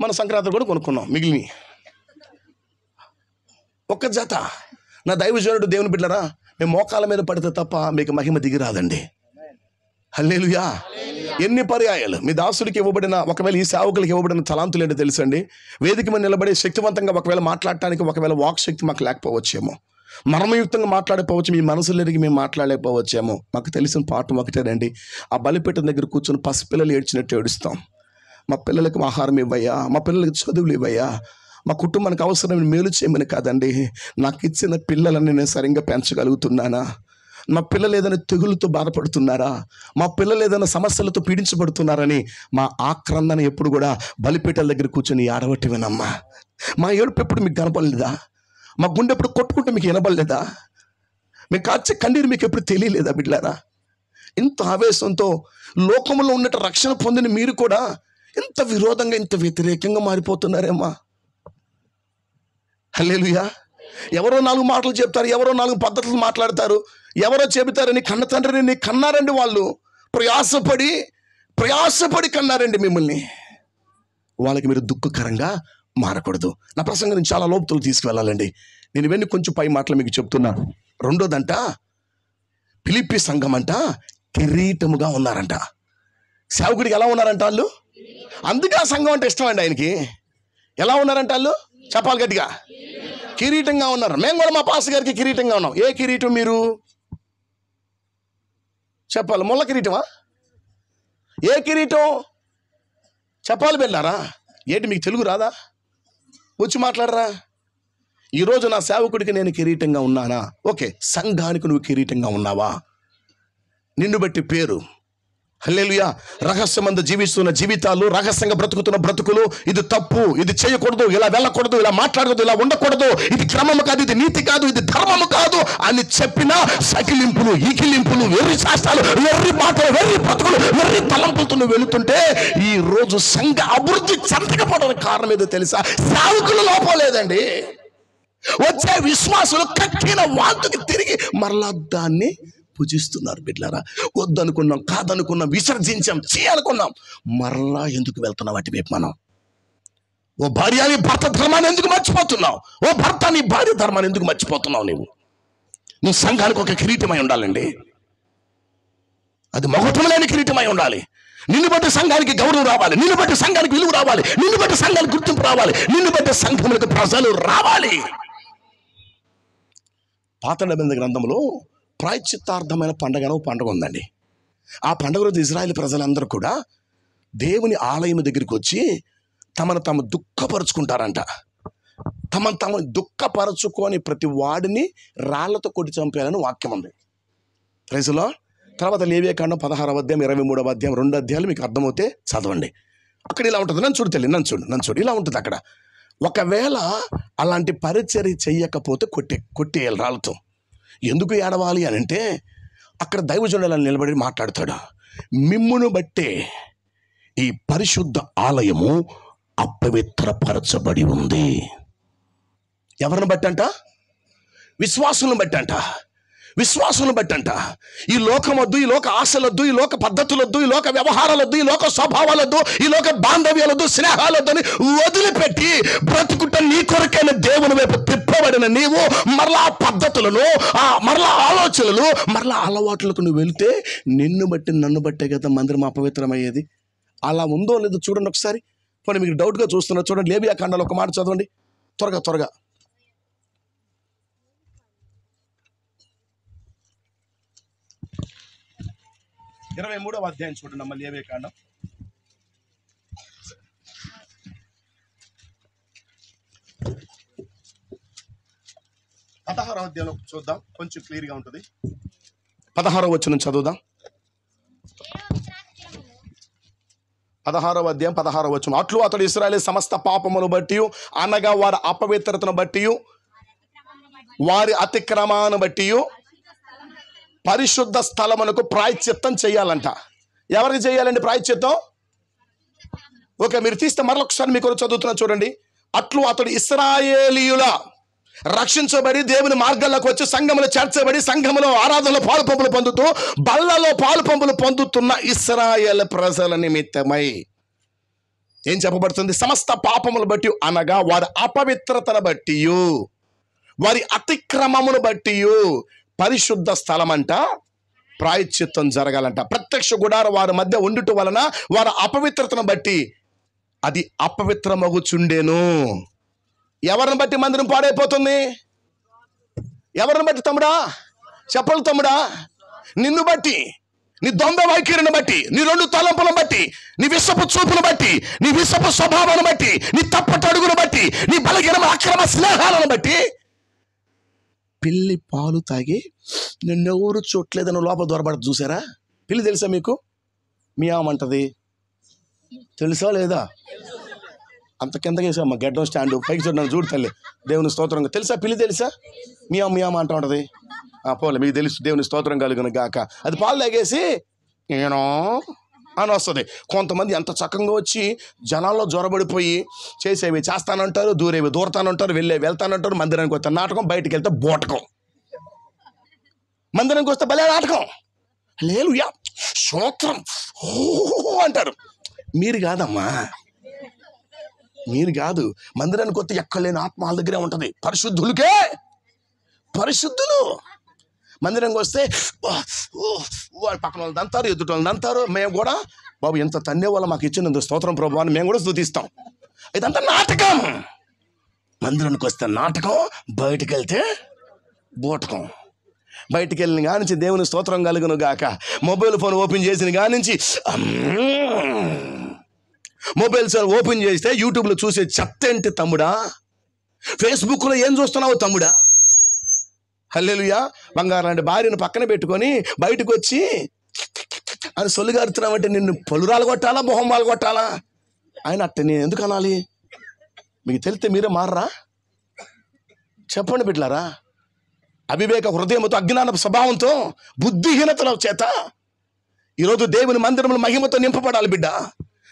మన సంక్రాంతి కూడా కొనుక్కున్నాం. మిగిలిన ఒక్క జత. నా దైవజనుడు దేవుని బిడ్డరా, మేము మోకాల మీద పడితే తప్ప మీకు మహిమ దిగి రాదండి. హల్లెలూయా. ఎన్ని పర్యాయాలు మీ దాసుడికి ఇవ్వబడిన, ఒకవేళ ఈ సేవకులకి ఇవ్వబడిన తలాంతులు ఏంటో తెలుసండి. వేదిక మీద నిలబడి శక్తివంతంగా ఒకవేళ మాట్లాడటానికి ఒకవేళ వాక్ శక్తి మాకు లేకపోవచ్చేమో, మర్మయుక్తంగా మాట్లాడకపోవచ్చు, మీ మనసులో ఎరిగి మేము మాట్లాడలేకపోవచ్చేమో. మాకు తెలిసిన పాఠం ఒకటేనండి. ఆ బలిపీఠం దగ్గర కూర్చొని పసిపిల్లలు ఏడ్చినట్టు ఏడుస్తాం. మా పిల్లలకు ఆహారం ఇవ్వయ్యా, మా పిల్లలకి చదువులు ఇవ్వయ్యా, మా కుటుంబానికి అవసరమైన మేలు చేయమని కాదండి, నాకు ఇచ్చిన పిల్లలని నేను సరిగ్గా పెంచగలుగుతున్నానా, మా పిల్లలు ఏదైనా తెగులతో బాధపడుతున్నారా, మా పిల్లలు ఏదైనా సమస్యలతో పీడించబడుతున్నారని మా ఆక్రందన ఎప్పుడు కూడా బలిపీఠల దగ్గర కూర్చొని ఆడవట్టివేనమ్మా. మా ఏడుపు ఎప్పుడు మీకు కనపడలేదా? మా గుండె ఎప్పుడు కొట్టుకుంటే మీకు వినబడలేదా? మీకు కాచే కన్నీరు మీకు ఎప్పుడు తెలియలేదా బిడ్డలారా? ఇంత ఆవేశంతో లోకంలో ఉన్నట్టు రక్షణ పొందిన మీరు కూడా ఇంత విరోధంగా, ఇంత వ్యతిరేకంగా మారిపోతున్నారేమ్మా. హల్లెలూయా. ఎవరో 4 మాటలు చెప్తారు, ఎవరో 4 పద్ధతులు మాట్లాడతారు, ఎవరో చెబుతారని కన్న తండ్రిని నీ కన్నారండి. వాళ్ళు ప్రయాసపడి కన్నారండి మిమ్మల్ని. వాళ్ళకి మీరు దుఃఖకరంగా మారకూడదు. నా ప్రసంగం నుంచి చాలా లోతులు తీసుకువెళ్ళాలండి. నేను ఇవన్నీ కొంచెం పై మాటలు మీకు చెప్తున్నా. రెండోదంట, ఫిలిప్పీ సంఘం అంట కిరీటముగా ఉన్నారంట. సేవకుడికి ఎలా ఉన్నారంట వాళ్ళు? అందుకే ఆ సంఘం అంటే ఇష్టం అండి ఆయనకి. ఎలా ఉన్నారంట వాళ్ళు? చెప్పాలి గట్టిగా. కిరీటంగా ఉన్నారు. మేము కూడా మా పాస్ గారికి కిరీటంగా ఉన్నాం. ఏ కిరీటం మీరు చెప్పాలి? ముళ్ళ కిరీటమా? ఏ కిరీటం చెప్పాలి వెళ్ళారా? ఏంటి మీకు తెలుగు రాదా? వచ్చి మాట్లాడరా. ఈరోజు నా సేవకుడికి నేను కిరీటంగా ఉన్నానా? ఓకే, సంఘానికి నువ్వు కిరీటంగా ఉన్నావా? నిన్ను బట్టి పేరు. హల్లెలూయా. రహస్యమందు జీవిస్తున్న జీవితాలు, రహస్యంగా బ్రతుకుతున్న బ్రతుకులు, ఇది తప్పు, ఇది చేయకూడదు, ఇలా వెళ్ళకూడదు, ఇలా మాట్లాడకూడదు, ఇలా ఉండకూడదు, ఇది క్రమము కాదు, ఇది నీతి కాదు, ఇది ధర్మము కాదు అని చెప్పిన సకిలింపులు, ఈకిలింపులు, వెర్రి శాస్త్రాలు, వెర్రి మాటలు, వెర్రి బ్రతుకులు, వెర్రి తలంపులతో నువ్వు వెళుతుంటే ఈ రోజు సంఘ అభివృద్ధి చెందకపోవడానికి కారణం ఏదో తెలుసా? సేవకులు లోపం లేదండి. వచ్చే విశ్వాసులు కక్కిన వాంతుకి తిరిగి మరలా దాన్ని పూజిస్తున్నారు బిడ్డలారా. వద్దనుకున్నాం, కాదనుకున్నాం, విసర్జించాం, చేయాలనుకున్నాం, మరలా ఎందుకు వెళ్తున్నాం వాటి వైపు మనం? ఓ భార్య నీ భర్త ధర్మాన్ని ఎందుకు మర్చిపోతున్నావు? ఓ భర్త నీ భార్య ధర్మాన్ని ఎందుకు మర్చిపోతున్నావు? నీ సంఘానికి ఒక కిరీటమై ఉండాలండి. అది మొగటం లేని కిరీటమై ఉండాలి. నిన్ను బట్టి సంఘానికి గౌరవం రావాలి, నిన్ను బట్టి సంఘానికి విలువ రావాలి, నిన్ను బట్టి సంఘానికి గుర్తింపు రావాలి, నిన్ను బట్టి సంఘములకు ప్రజలు రావాలి. పాత నిబంధన గ్రంథంలో ప్రాయశ్చిత్తార్థమైన పండగ ఉందండి. ఆ పండుగ రోజు ఇజ్రాయేల్ ప్రజలందరూ కూడా దేవుని ఆలయం దగ్గరికి వచ్చి తమను తాము దుఃఖపరుచుకుంటారంట. తమను దుఃఖపరచుకొని ప్రతి వాడిని రాళ్లతో కొట్టి చంపేయాలని వాక్యం ఉంది. Praise lord. తర్వాత లేవియాకాండం 16వ అధ్యాయం 23వ అధ్యాయం 2 అధ్యాయాలు మీకు అర్థమవుతే చదవండి. అక్కడ ఇలా ఉంటుంది. నన్ను చూడు తల్లి, నన్ను చూడు ఇలా ఉంటుంది అక్కడ. ఒకవేళ అలాంటి పరిచర్య చెయ్యకపోతే కొట్టేయాలి రాళ్ళతో. ఎందుకు ఏడవాలి అని అంటే అక్కడ దైవజనుడు నిలబడి మాట్లాడతాడు. మిమ్మును బట్టే ఈ పరిశుద్ధ ఆలయము అపవిత్రపరచబడి ఉంది. ఎవరిని బట్టి అంట? విశ్వాసులను బట్టి అంట, విశ్వాసులను బట్టి అంట. ఈ లోకం వద్దు, ఈ లోక ఆశలొద్దు, ఈ లోక పద్ధతులొద్దు, ఈ లోక వ్యవహారాలొద్దు, ఈ లోక స్వభావాలొద్దు, ఈ లోక బాంధవ్యాలొద్దు, స్నేహాలొద్దు అని వదిలిపెట్టి బ్రతుకుట నీ కొరకైన దేవుని వైపు తిప్పబడిన నీవు మరలా ఆ పద్ధతులను, మరలా ఆలోచనలు, మరలా అలవాట్లకు నువ్వు వెళితే నిన్ను బట్టి నన్ను బట్టే కదా మందిరం అపవిత్రమయ్యేది. అలా ఉందో లేదో చూడండి ఒకసారి. పోనీ మీకు డౌట్గా చూస్తున్నారు చూడండి, లేవియా కాండాలో ఒక మాట చదవండి త్వరగా. 23వ అధ్యాయం చూడండి అమ్మ, లేవియా కాండం 16వ అధ్యాయంలో చూద్దాం, కొంచెం క్లియర్గా ఉంటుంది. 16వ వచనం చదువుదాం. 16వ అధ్యాయం 16వ వచనం. అట్లు అతడు ఇశ్రాయేలు సమస్త పాపమును బట్టి, అనగా వారి అపవిత్రతను బట్టి, వారి అతిక్రమాన్ని బట్టి పరిశుద్ధ స్థలమునకు ప్రాయశ్చిత్తం చేయాలంట. ఎవరికి చేయాలండి ప్రాయశ్చిత్తం? ఓకే, మీరు తీస్తే మరొకసారి మీకు చదువుతున్నా చూడండి. అట్లు అతడు ఇశ్రాయేలీయుల రక్షించబడి దేవుని మార్గాల్లోకి వచ్చి సంఘములో చేర్చబడి సంఘములో ఆరాధనలో పాలు పంపులు పొందుతూ బల్లలో పాలు పంపులు పొందుతున్న ఇశ్రాయేలు ప్రజల నిమిత్తమై ఏం చెప్పబడుతుంది? సమస్త పాపములు బట్టి, అనగా వారి అపవిత్రతను బట్టి, వారి అతిక్రమమును బట్టి పరిశుద్ధ స్థలం అంట ప్రాయశ్చిత్తం జరగాలంట. ప్రత్యక్ష గుడారం వారి మధ్య ఉండుట వలన వారి అపవిత్రతను బట్టి అది అపవిత్రమగుచుండెను. ఎవరిని బట్టి మందిరం పాడైపోతుంది? ఎవరిని బట్టి తమ్ముడా? చెప్పలు తమ్ముడా, నిన్ను బట్టి, నీ దొంగ వైఖరిని బట్టి, నీ 2 తలంపులను బట్టి, నీ విషపు చూపును బట్టి, నీ విషపు స్వభావాన్ని బట్టి, నీ తప్పటి అడుగును బట్టి, నీ బలహీన అక్రమ స్నేహాలను బట్టి పిల్లి పాలు తాగి నిన్నెవరు చూడలేదని లోపల దొరబడదు. చూసారా? పిల్లి తెలుసా మీకు? మియామంటది తెలుసా లేదా? అంత కిందకి వేసామ్మా గడ్డం స్టాండ్ పైకి చూడడానికి చూడు తల్లి, దేవుని స్తోత్రంగా. తెలుసా పిల్లి? తెలుసా? మియామ అంటూ ఉంటుంది. పోలే, మీకు తెలుసు, దేవుని స్తోత్రం కలుగును గాక. అది పాలు తాగేసి ఏనో అని వస్తుంది. కొంతమంది ఎంత చక్కగా వచ్చి జనాల్లో జ్వరబడిపోయి చేసేవి చేస్తానంటారు, దూరేవి దూరతానంటారు, వెళ్తానంటారు. మందిరానికి వస్తే నాటకం, బయటికి వెళ్తే బోటకం. మందిరానికి వస్తే భలే నాటకం, హల్లెలూయా స్తోత్రం అంటారు. మీరు కాదమ్మా, మీరు కాదు. మందిరానికి వస్తే ఎక్కలేని ఆత్మ వాళ్ళ దగ్గరే ఉంటుంది. పరిశుద్ధులకే పరిశుద్ధులు. మందిరంకి వస్తే పక్కన వాళ్ళు దంతారు, ఎదుటి వాళ్ళు దంతారు. మేము కూడా బాబు ఎంత తన్నే వాళ్ళ మాకు ఇచ్చినందుకు స్తోత్రం ప్రభు అని మేము కూడా స్తుతిస్తాం. ఇదంతా నాటకం. మందిరానికి వస్తే నాటకం, బయటికి వెళ్తే బోటకం. బయటికి వెళ్ళిన కానించి దేవుని స్తోత్రం కలుగును గాక. మొబైల్ ఫోన్ ఓపెన్ చేసిన కానించి మొబైల్ ఫోన్ ఓపెన్ చేస్తే యూట్యూబ్లో చూసే చెత్త ఏంటి తమ్ముడా? ఫేస్బుక్లో ఏం చూస్తున్నావు తమ్ముడా? హల్లెలూయా. బంగారం లాంటి భార్యను పక్కన పెట్టుకొని బయటకు వచ్చి అని సొల్లుగారుతున్నామంటే నిన్ను పలురాలు కొట్టాలా, మొహమ్మాలు కొట్టాలా? ఆయన అట్ట నేను ఎందుకు అనాలి? మీకు తెలిస్తే మీరే మారరా? చెప్పండి బిడ్డలారా. అవివేక హృదయంతో, అజ్ఞాన స్వభావంతో, బుద్ధిహీనతల చేత ఈరోజు దేవుని మందిరంలో మహిమతో నింపబడాలి బిడ్డ.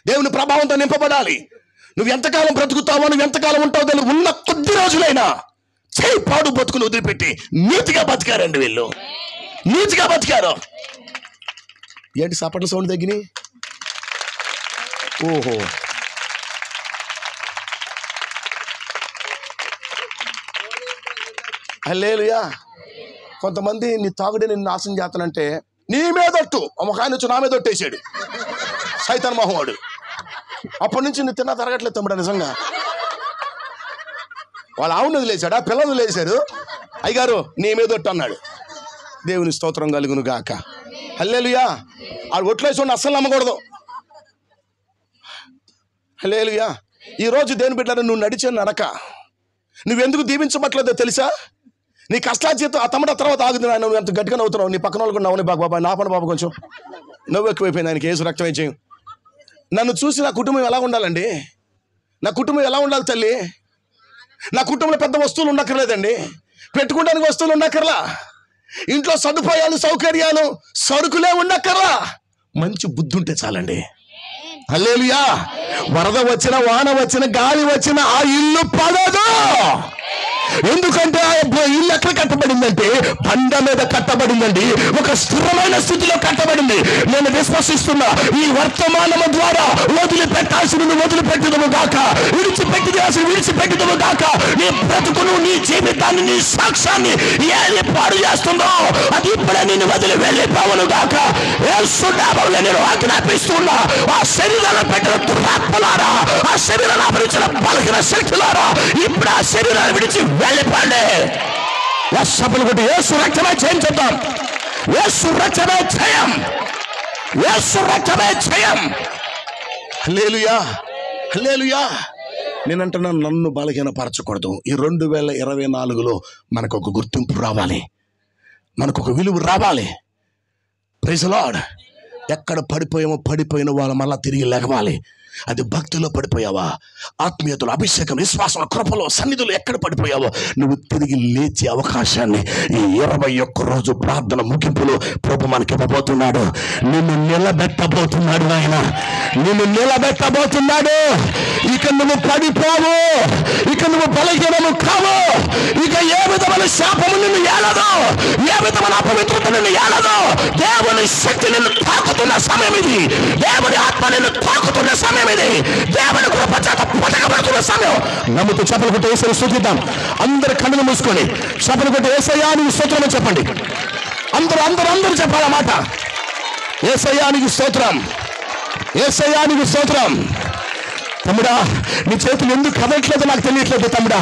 దేవుని ప్రభావంతో నింపబడాలి. నువ్వు ఎంతకాలం బ్రతుకుతావో, నువ్వు ఎంతకాలం ఉంటావో తెలియదు. ఉన్న కొద్ది రోజులైనా చేయి పాడు బతుకులు వదిలిపెట్టి నీతిగా బతికారండి వీళ్ళు. నీతిగా బతికారు. ఏంటి సపట్ల సౌండ్ తగ్గినాయి? ఓహో, హల్లెలూయా. కొంతమంది నీ తాగుడే నిన్ను నాశనం చేస్తానంటే నీ మీదొట్టు ఒక ఆయన వచ్చి నా మీద ఒట్టేసాడు, సైతాన్ మొహవాడు. అప్పటి నుంచి నీ తిన్నా తరగట్లేదు తమ్ముడా. నిజంగా వాళ్ళ ఆవును వదిలేశాడు, ఆ పిల్లలు వదిలేశాడు. అయ్యగారు నీ మీద ఒట్టు అన్నాడు. దేవుని స్తోత్రం కలుగును గాక. హల్లెలూయా. ఆ ఒట్లేసి అస్సలు నమ్మకూడదు. హల్లెలూయా. ఈరోజు దేవుని బిడ్డలారా, నువ్వు నడిచే నడక నువ్వెందుకు దీవించబట్లేదో తెలుసా? నీ కష్టాజీతం ఆ తమ్ముడు తర్వాత ఆగుతుంది. నువ్వు ఎంత గట్టిగా నవ్వుతున్నావు. నీ పక్కన వాళ్ళు కూడా నవ్వునే బాబా, నా పని బాబు కొంచెం నవ్వు ఎక్కువైపోయింది. ఆయనకి ఏసు రక్తం చేయం. నన్ను చూసి నా కుటుంబం ఎలా ఉండాలండి? నా కుటుంబం ఎలా ఉండాలి తల్లి? నా కుటుంబంలో పెద్ద వస్తువులు ఉండక్కర్లేదండి, పెట్టుకోవడానికి వస్తువులు ఉండక్కర్లా, ఇంట్లో సదుపాయాలు సౌకర్యాలు సరుకులే ఉండక్కర్లా, మంచి బుద్ధి ఉంటే చాలండి. హల్లెలూయా. వరద వచ్చిన, వాన వచ్చిన, గాలి వచ్చిన ఆ ఇల్లు పడదు. ఎందుకంటే ఇల్లు ఎక్కడ కట్టబడిందంటే బండ మీద కట్టబడిందండి, ఒక స్థిరమైన స్థితిలో కట్టబడింది. నేను విశ్వసిస్తున్నా, ఈ వర్తమానము ద్వారా వదిలిపెట్టాల్సిన వదిలిపెట్టుదము గాక, విడిచిపెట్టుదము గాక. నీ బ్రతుకును, నీ జీవితాన్ని, నీ సాక్ష్యాన్ని ఏది పాడు చేస్తుందో అది ఇప్పుడే నిన్ను వదిలి వెళ్ళిపోవను గాక. యేసు నామములో నేను ఆజ్ఞాపిస్తున్నా, ఆ శరీరాన్ని పెట్టిన దురాత్మలారా, ఆ శరీరాన్ని ఆవరించిన బలహీన శక్తులారా, ఇప్పుడు ఆ శరీరాన్ని విడిచి వెళ్ళిపోండి. సభలు కొట్టి యేసు రక్తమే జయం చెప్తాం. యేసు రక్తమే జయం, యేసు రక్తమే జయం. హల్లెలూయా, హల్లెలూయా. నేనంటున్నా, నన్ను బలహీనపరచకూడదు. ఈ 2024లో మనకు ఒక గుర్తింపు రావాలి, మనకు ఒక విలువ రావాలి. Praise the lord. ఎక్కడ పడిపోయిన వాళ్ళు మళ్ళా తిరిగి లేవాలి. అది భక్తిలో పడిపోయావా, ఆత్మీయతలో, అభిషేకం, విశ్వాసం, కృపలో, సన్నిధిలో ఎక్కడ పడిపోయావో నువ్వు తిరిగి లేచే అవకాశాన్ని ఈ 21 రోజు ప్రార్థన ముగింపులో ప్రభు మనకి ఇవ్వబోతున్నాడు. నిన్ను నిలబెట్టబోతున్నాడు. ఆయన నిన్ను నిలబెట్టబోతున్నాడు. ఇక నువ్వు పడిపోవు, ఇక నువ్వు బలహీనము కావు, ఇక ఏ విధమైన శాపము నిన్ను ఏలదు, ఏ విధమైన అపవిత్రత నిన్ను ఏలదు. దేవుని శక్తి నిన్ను తాకుతున్న సమయం ఇది, దేవుని ఆత్మ నిన్ను తాకుతున్న సమయం ఇది, దేవుని కృప చేత పట్టకబడుతున్న సమయం. నమ్ముతూ చప్పలు కొట్టి యేసుని స్తుతిద్దాం. అందరు కన్నులు మూసుకొని చప్పలు కొట్టి యేసయ్యా నీకు స్తోత్రం చెప్పండి. అందరూ చెప్పాలన్నమాట. యేసయ్యా నీకు స్తోత్రం, యేసయ్యా నీకు స్తోత్రం. తమ్ముడా, నీ చేతులు ఎందుకు కదలట్లేదు నాకు తెలియట్లేదు. తమ్ముడా,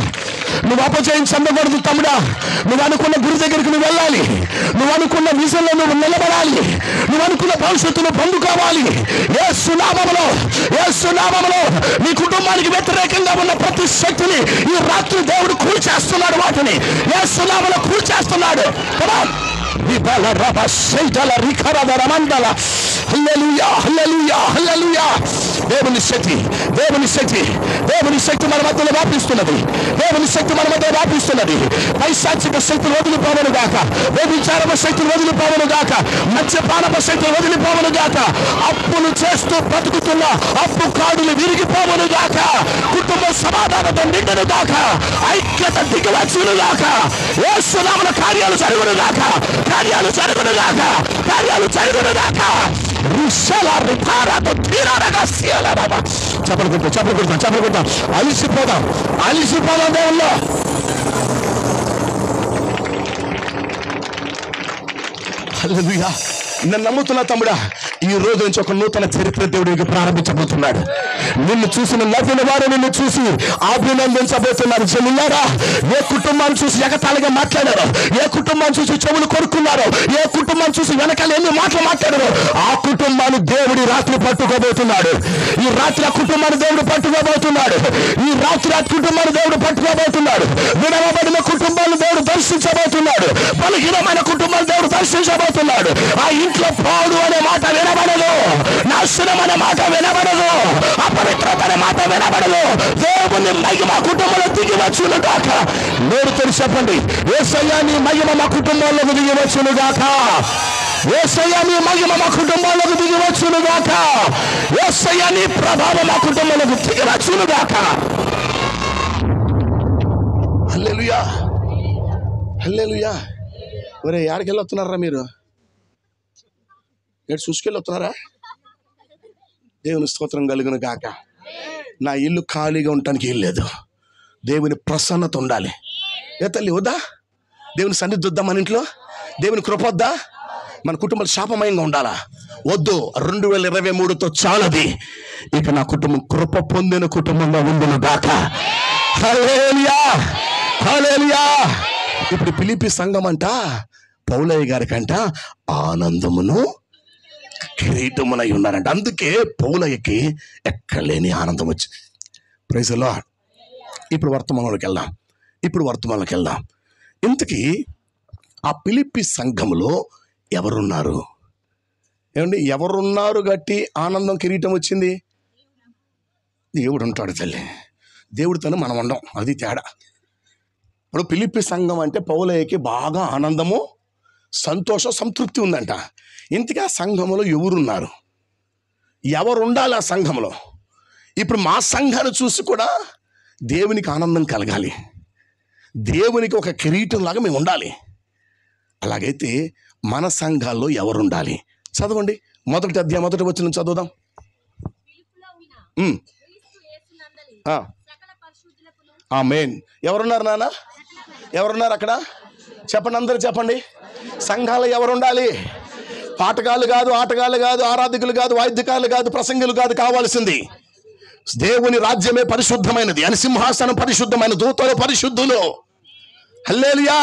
నువ్వు అపజయం చెందకూడదు. తమ్ముడా, నువ్వు అనుకున్న గురి దగ్గరికి నువ్వు వెళ్ళాలి, నువ్వు అనుకున్న విజన్లో నువ్వు నిలబడాలి, నువ్వు అనుకున్న భవిష్యత్తును పొందుకోవాలి. యేసు నామములో నీ కుటుంబానికి వ్యతిరేకంగా ఉన్న ప్రతి శక్తిని ఈ రాత్రి దేవుడు కూల్చేస్తున్నాడు. వాటిని యేసు నామములో కూల్చేస్తున్నాడు. దేవుని శక్తి మన మధ్యలో వ్యాపిస్తున్నది. దేవుని శక్తి మన మధ్య వ్యాపిస్తున్నది. పైశాచిక శక్తులు వదిలిపోవను గాక, వ్యభిచారమ శక్తులు వదిలిపోవను గాక, మద్యపానమ శక్తులు వదిలిపోవను గాక, అప్పులు చేస్తూ బ్రతుకుతున్న అప్పు కాడులు విరిగిపోవను గాక, కుటుంబ సమాధానంతో నిండును గాక, ఐక్యత దిగవచ్చును గాక. యేసు నామమున కార్యాలు జరుగును గాక, కార్యాలు జరుగును గాక, కార్యాలు జరుగును గాక. చెప్పలు కొడతాం. అలిసిపోదాం దేవుల్లో. హల్లెలూయా. నేను నమ్ముతున్నా తమ్ముడా, ఈ రోజు నుంచి ఒక నూతన చరిత్ర దేవుడికి ప్రారంభించబోతున్నాడు. నిన్ను చూసిన నవ్విన వారు నిన్ను చూసి అభినందించబోతున్నారు. జనులారా, ఏ కుటుంబాన్ని చూసి ఎగతాళిగా మాట్లాడారో, ఏ కుటుంబాన్ని చూసి చెవులు కొరుక్కున్నారో, ఏ కుటుంబాన్ని చూసి వెనకాల ఎన్ని మాటలు మాట్లాడారో, ఆ కుటుంబాన్ని దేవుడి రాత్రి పట్టుకోబోతున్నాడు. ఈ రాత్రి ఆ కుటుంబాన్ని దేవుడు పట్టుకోబోతున్నాడు. ఈ రాత్రి ఆ కుటుంబాన్ని దేవుడు పట్టుకోబోతున్నాడు. విడవబడిన కుటుంబాన్ని దేవుడు దర్శించబోతున్నాడు. బలహీనమైన కుటుంబాన్ని దేవుడు దర్శించబోతున్నాడు. ఆ ఇంట్లో పాడు అనే మాట వినబడదు, నాశనం అనే మాట వినబడదు, అపవిత్రత అనే మాట వినబడదు. దేవుని మహిమ కుటుంబంలో దిగి వచ్చును గాక. నోరు తెరిచి చెప్పండి, యేసయ్యా నీ మహిమ మా కుటుంబంలోకి దిగి వచ్చును గాక. యేసయ్యా నీ మహిమ మా కుటుంబంలోకి దిగి వచ్చును గాక. యేసయ్యా నీ ప్రభావం మా కుటుంబంలోకి దిగి వచ్చును గాక. హల్లెలూయా, హల్లెలూయా. ఒరే, యాడికెళ్ళి వస్తున్నారా మీరు? ఎటు చూసుకెళ్ళి వస్తున్నారా? దేవుని స్తోత్రం కలుగును గాక. నా ఇల్లు ఖాళీగా ఉండటానికి ఏం లేదు, దేవుని ప్రసన్నత ఉండాలి. ఏ తల్లి వద్దా? దేవుని సన్నిధి వద్దా? మన ఇంట్లో దేవుని కృప వద్దా? మన కుటుంబాలు శాపమయంగా ఉండాలా? వద్దు. 2023తో చాలది. ఇక నా కుటుంబం కృప పొందిన కుటుంబంగా ఉండును గాక. హల్లెలూయా, హల్లెలూయా. ఇప్పుడు ఫిలిప్పీ సంఘం అంట పౌలయ్య గారికంట ఆనందమును కిరీటమునై ఉన్నారంట. అందుకే పౌలయ్యకి ఎక్కలేని ఆనందం వచ్చింది. Praise the lord. ఇప్పుడు వర్తమానంలోకి వెళ్దాం. ఇంతకీ ఆ ఫిలిప్పీ సంఘములో ఎవరున్నారు? ఏమండి, ఎవరున్నారు గట్టి ఆనందం కిరీటం వచ్చింది? దేవుడు ఉంటాడు తల్లి. దేవుడితోనే మనం ఉండం, అది తేడా. ఇప్పుడు ఫిలిప్పీ సంఘం అంటే పౌలయ్యకి బాగా ఆనందము, సంతోషం, సంతృప్తి ఉందంట. ఇంతకీ ఆ సంఘంలో ఎవరున్నారు? ఎవరు ఉండాలి ఆ సంఘంలో? ఇప్పుడు మా సంఘాన్ని చూసి కూడా దేవునికి ఆనందం కలగాలి, దేవునికి ఒక కిరీటం లాగా మేము ఉండాలి. అలాగైతే మన సంఘాల్లో ఎవరు ఉండాలి? చదవండి, మొదటి అధ్యాయం మొదటి వచనం చదువుదాం. ఆమేన్. ఎవరున్నారు నాన్న? ఎవరున్నారు అక్కడ? చెప్పండి, అందరూ చెప్పండి. సంఘాలు ఎవరు ఉండాలి? పాటగాళ్ళు కాదు, ఆటగాళ్ళు కాదు, ఆరాధకులు కాదు, వాయిద్యకారులు కాదు, ప్రసంగులు కాదు. కావాల్సింది దేవుని రాజ్యమే పరిశుద్ధమైనది అని సింహాసనం పరిశుద్ధమైన, దూతలు పరిశుద్ధులు. హల్లెలూయా.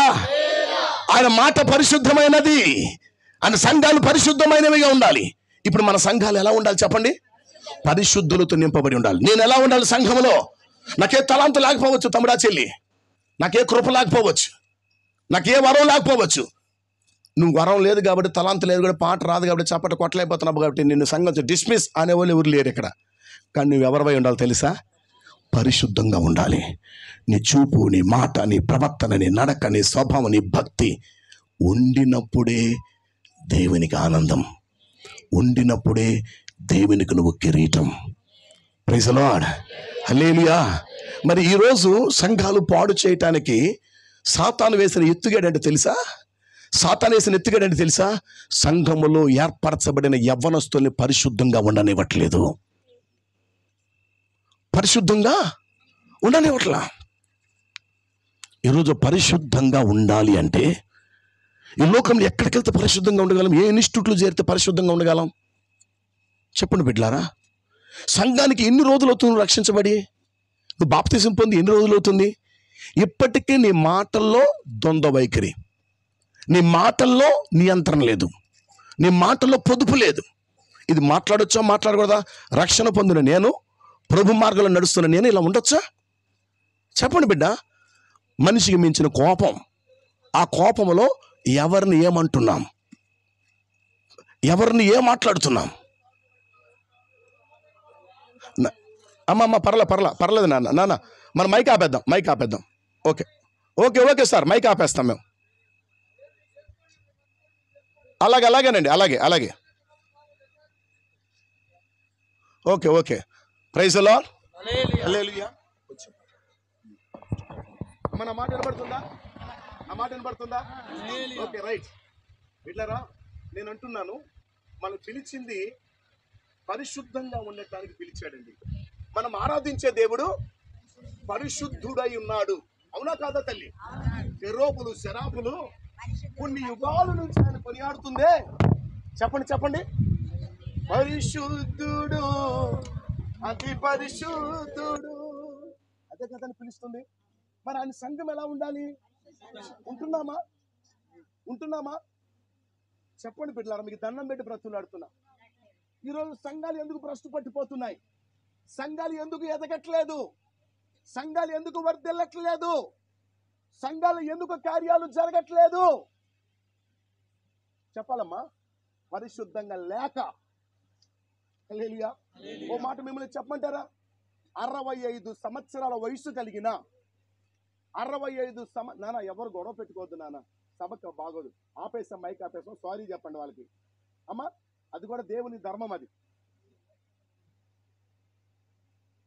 ఆయన మాట పరిశుద్ధమైనది, ఆయన సంఘాలు పరిశుద్ధమైనవిగా ఉండాలి. ఇప్పుడు మన సంఘాలు ఎలా ఉండాలి చెప్పండి? పరిశుద్ధులతో నింపబడి ఉండాలి. నేను ఎలా ఉండాలి సంఘంలో? నాకే తలాంతు లేకపోవచ్చు తమ్ముడా చెల్లి, నాకే కృప లేకపోవచ్చు, నాకే వరం లేకపోవచ్చు. నువ్వు వరం లేదు కాబట్టి, తలాంత లేదు కాబట్టి, పాట రాదు కాబట్టి, చప్పట కొట్టలేకపోతున్నావు కాబట్టి నిన్ను సంఘం డిస్మిస్ అనేవాళ్ళు ఎవరు లేరు ఇక్కడ. కానీ నువ్వు ఎవరివై ఉండాలి తెలుసా? పరిశుద్ధంగా ఉండాలి. నీ చూపు, నీ మాట, నీ ప్రవర్తన, నీ నడక, నీ స్వభావం, నీ భక్తి ఉండినప్పుడే దేవునికి ఆనందం, ఉండినప్పుడే దేవునికి నువ్వు కిరీటం. Praise the Lord. హల్లెలూయా. మరి ఈరోజు సంఘాలు పాడు చేయటానికి సాతాను వేసిన ఎత్తుగడంటే తెలుసా? సాతాను వేసిన ఎత్తుగడంటే తెలుసా? సంఘములో ఏర్పరచబడిన యవ్వనస్తుల్ని పరిశుద్ధంగా ఉండనివ్వట్లేదు, పరిశుద్ధంగా ఉండనివ్వట్లా. ఈరోజు పరిశుద్ధంగా ఉండాలి అంటే ఈ లోకంలో ఎక్కడికి వెళ్తే పరిశుద్ధంగా ఉండగలం? ఏ ఇన్స్టిట్యూట్లో చేరితే పరిశుద్ధంగా ఉండగలం? చెప్పండి బిడ్డలారా. సంఘానికి ఎన్ని రోజులు అవుతుంది రక్షించబడి? నువ్వు బాప్తిసం పొంది ఎన్ని రోజులు అవుతుంది? ఇప్పటికీ నీ మాటల్లో ద్వంద్వ వైఖరి, నీ మాటల్లో నియంత్రణ లేదు, నీ మాటల్లో పొదుపు లేదు. ఇది మాట్లాడొచ్చా, మాట్లాడకూడదా? రక్షణ పొందిన నేను, ప్రభు మార్గంలో నడుస్తున్న నేను ఇలా ఉండొచ్చా? చెప్పండి బిడ్డ. మనిషికి మించిన కోపం, ఆ కోపంలో ఎవరిని ఏమంటున్నాం, ఎవరిని ఏం మాట్లాడుతున్నాం? అమ్మ పర్లేదు నాన్న మన మైక్ ఆపేద్దాం. ఓకే సార్, మైక్ ఆపేస్తాం మేము. అలాగేనండి, అలాగే. Okay. Praise the Lord. Hallelujah. మన మాట వినబడుతుందా? Okay, right. బిడ్డలారా, నేను అంటున్నాను, మనం పిలిచింది పరిశుద్ధంగా ఉండటానికి పిలిచాడండి. మనం ఆరాధించే దేవుడు పరిశుద్ధుడై ఉన్నాడు. అవునా కాదా తల్లి? కెరూబులు, శరాపులు కొన్ని యుగాల నుంచి ఆయన కొనియాడుతుందే. చెప్పండి. పరిశుద్ధుడు, అతి పరిశుద్ధుడు, అదే కదా పిలుస్తుంది. మరి ఆయన సంఘం ఎలా ఉండాలి? ఉంటున్నామా? చెప్పండి బిడ్డలారా, మీకు దండం పెట్టి బ్రతులాడుతున్నా. ఈరోజు సంఘాలు ఎందుకు భ్రష్టు పట్టిపోతున్నాయి? సంఘాలు ఎందుకు ఎదగట్లేదు? సంఘాలు ఎందుకు వర్ధిల్లట్లేదు? సంఘాలు ఎందుకు కార్యాలు జరగట్లేదు? చెప్పాలమ్మా, పరిశుద్ధంగా లేక. హల్లెలూయా. ఓ మాట మిమ్మల్ని చెప్పమంటారా? 65 సంవత్సరాల వయసు కలిగిన 65 నాన్న, ఎవరు గొడవ పెట్టుకోవద్దు నాన్న, సభకు బాగోదు. ఆపేసాం, మైక్ ఆపేసాం, సారీ చెప్పండి వాళ్ళకి. అమ్మా, అది కూడా దేవుని ధర్మం. అది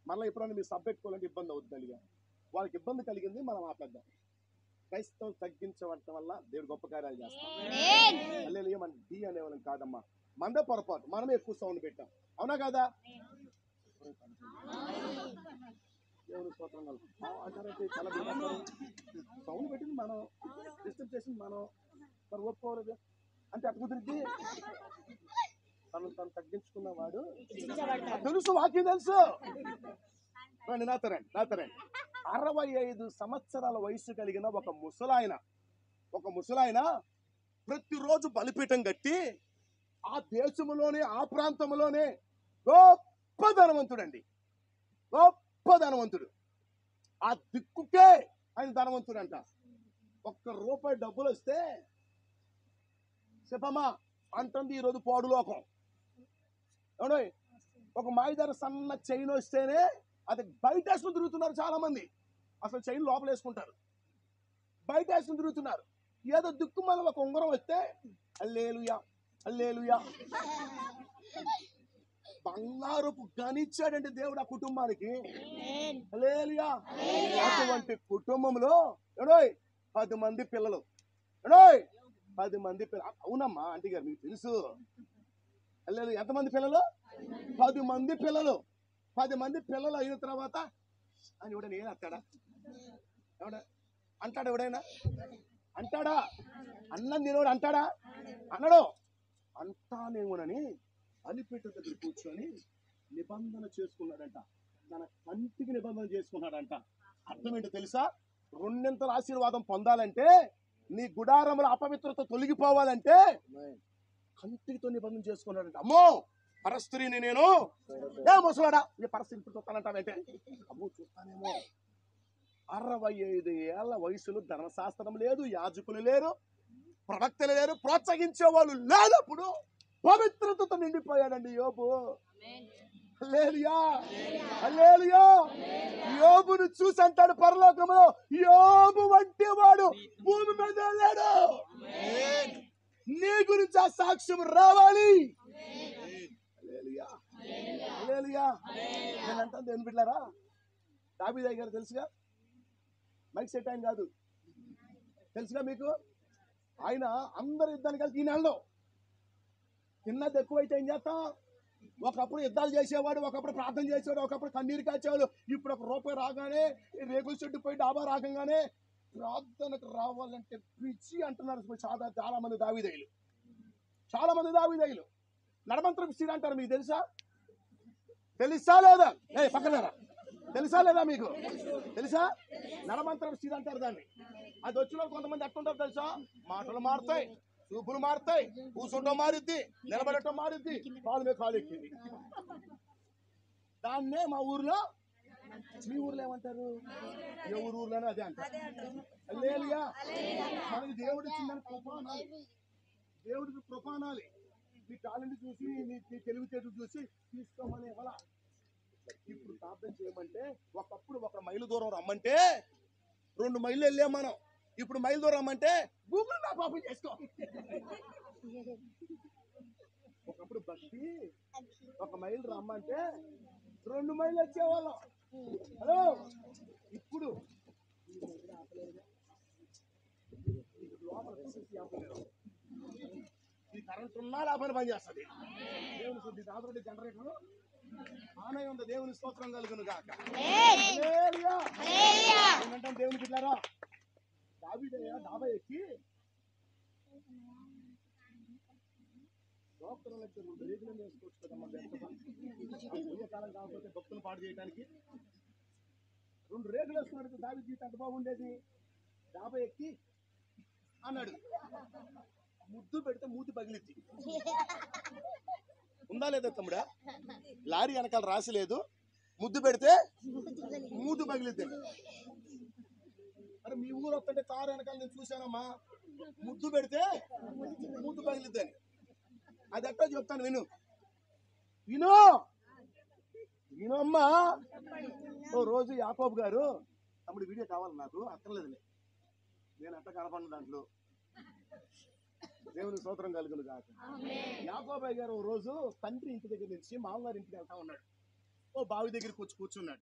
మళ్ళీ ఎప్పుడైనా మీరు సభ పెట్టుకోవాలంటే ఇబ్బంది అవుతుంది. వాళ్ళకి ఇబ్బంది కలిగింది, మనం ఆపేద్దాం. క్రైస్తవం తగ్గించడం వల్ల దేవుడు గొప్ప కార్యాలు చేస్తాం. హల్లెలూయా. మన డి అనేవాళ్ళం కాదమ్మా, మనదే పొరపాటు, మనమే ఎక్కువ సౌండ్ పెట్టాం. అవునా కాదా? దేవుని స్తోత్రం. సౌండ్ పెట్టింది మనం, డిస్టర్బ్ చేసింది మనం, మరి ఒప్పుకోలేదు అంటే అటు కుదిరిద్ది. తను తగ్గించుకున్నవాడు తెలుసు, వాక్యం తెలుసు. నాతరండి. 65 సంవత్సరాల వయసు కలిగిన ఒక ముసలాయన ప్రతిరోజు బలిపీఠం కట్టి ఆ దేశంలోనే, ఆ ప్రాంతంలోనే గొప్ప ధనవంతుడు. ఆ దిక్కుకే ఆయన ధనవంతుడు అంట. ₹1 డబ్బులు వస్తే చెప్పమ్మా అంటుంది ఈరోజు పాడు లోకం. అవును, ఒక మాయిదార సన్న చైన్ వస్తేనే అది బయట వేసుకుని తిరుగుతున్నారు చాలా మంది. అసలు చైన్ లోపల వేసుకుంటారు, బయట వేసుకుని తిరుగుతున్నారు. ఏదో దిక్కు మన ఒక ఉంగరం వస్తే హల్లెలూయా. బంగారపు గనిచ్చాడండి దేవుడు ఆ కుటుంబానికి. హల్లెలూయా. హల్లెలూయా. అటువంటి కుటుంబంలో ఏడోయ్ 10 మంది పిల్లలు, ఏడోయ్ 10 మంది పిల్లలు. అవునమ్మా ఆంటీ గారు, మీకు తెలుసు. హల్లెలూయా. ఎంతమంది పిల్లలు? 10 మంది పిల్లలు. 10 మంది పిల్లలు అయిన తర్వాత అని ఎవడైనా ఏం అంటాడా? అంటాడు ఎవడైనా? అంటాడా? అన్నం తినోడు అంటాడా? అన్నడు. అంటానేమోనని అలిపెట్టు దగ్గర కూర్చొని నిబంధన చేసుకున్నాడంట. తన కంటికి నిబంధన చేసుకున్నాడంట. అర్థం ఏంటో తెలుసా? రెండింతల ఆశీర్వాదం పొందాలంటే, నీ గుడారంలో అపవిత్రత తొలగిపోవాలంటే కంటితో నిబంధన చేసుకున్నాడంట. అమ్మో పరస్త్రీని నేను ఏ ముసలాడా నీ పరస్త్రీ ఇప్పుడు చూస్తానంటానంటే, అమ్మో చూస్తానేమో. 65 ఏళ్ల వయసులో ధర్మశాస్త్రం లేదు, యాజకులు లేరు, ప్రవక్తలు లేరు, ప్రోత్సహించే వాళ్ళు లేదు. అప్పుడు పవిత్రతతో నిండిపోయాడండి యోబు. హల్లెలూయా, హల్లెలూయా. యోబును చూసి అంటాడు పరలోకంలో, యోబు వంటి వాడు భూమి మీద లేడు. నీ గురించి ఆ సాక్ష్యం రావాలి. హల్లెలూయా, హల్లెలూయా. నేను అంటాను దేవుని బిడ్డలారా, దావీదు గారు తెలుసుగా, మైక్ సెట్ ఆయన కాదు, తెలుసుగా మీకు. ఆయన అందరు యుద్ధానికి కలిసి ఈ నెలలో తిన్నది ఎక్కువైతే ఏం చేస్తాం? ఒకప్పుడు యుద్ధాలు చేసేవాడు, ఒకప్పుడు ప్రార్థన చేసేవాడు, ఒకప్పుడు కన్నీరు కాచేవాడు. ఇప్పుడు ₹1 రాగానే రేగుల చెట్టు పోయి డాబా రాగానే ప్రార్థనకు రావాలంటే పిచ్చి అంటున్నారు చాలా మంది దావీదయ్యులు. చాలా మంది దావీదయ్యులు నడమంత్రం సీడ్ అంటారు. మీకు తెలుసా? తెలుసా లేదా? పక్కన తెలుసా లేదా? మీకు తెలుసా? నడమంత్రం సీడ్ అంటారు దాన్ని. అది వచ్చిన కొంతమంది ఎట్టుంటారు తెలుసా? మాటలు మారుతాయి, చూపులు మారుతాయి, కూర్చుంటం మారుద్ది, నిలబడటం మారుద్ది, కాలు మీద కాలు ఎక్కింది. దాన్నే మా ఊర్లో, మీ ఊర్లో ఏమంటారు? ఎవరి ఊర్లోనే అదే అంటారు. హల్లెలూయా. మనకి దేవుడు ఇచ్చిందని కృపానాలి, దేవుడికి కృపానాలి. నీ టాలెంట్ చూసి, నీ తెలివితేటలు చూసి తీసుకోమని ఎలా? ఇప్పుడు ప్రార్థన చేయమంటే, ఒకప్పుడు 1 మైలు దూరం రమ్మంటే 2 మైళ్ళు వెళ్ళాం మనం. ఇప్పుడు మైలు దూరం రమ్మంటే గూగుల్ మ్యాప్ ఓపెన్ చేసుకో. ఒకప్పుడు భక్తి 1 మైలు రమ్మంటే 2 మైళ్ళు వచ్చేవాళ్ళం. హలో, ఇప్పుడు ఈ కరెంట్ ఉన్నా లేకపోతే పని చేస్తుంది. దేవుని శుద్ధి దాదాపు జనరేటర్ ఆనే ఉంది. దేవుని స్తోత్రం కలుగును గాక. హల్లెలూయా. ఏంటంటే దేవుని బిడ్డలారా, దావీదయ్య డాబా ఎక్కి డాక్టర్ల దగ్గర 2 రేగులు వేసుకోవచ్చు కదమ్మా. కాలం కాకపోతే భక్తులు పాడు చేయడానికి 2 రేగులు వేసుకున్నట్టు దావీదు జీవితం ఎంత బాగుండేది. డాబా ఎక్కి అన్నాడు, ముద్దు పెడితే మూతి పగిలిద్ది. ఉందా లేదా తమ్ముడా? లారీ వెనకాల రాసిలేదు, ముద్దు పెడితే మూతి పగిలిద్ది. అరే మీ ఊరు వస్తుంటే కారు వెనకాల నేను చూశానమ్మా, ముద్దు పెడితే మూతి పగిలిద్దని. అది ఎట్టో చెప్తాను, విను విను విను అమ్మా. ఓ రోజు యాకోబు గారు, తమ్ముడు వీడియో కావాలి నాకు, అక్కర్లేదులే, నేను అట్ట కనపడిన దాంట్లో. దేవుని స్తోత్రం కలుగును గాక. యాకోబు గారు ఓ రోజు తండ్రి ఇంటి దగ్గర నుంచి మామగారి ఇంటికి వెళ్తా ఉన్నాడు. ఓ బావి దగ్గరికి వచ్చి కూర్చున్నాడు.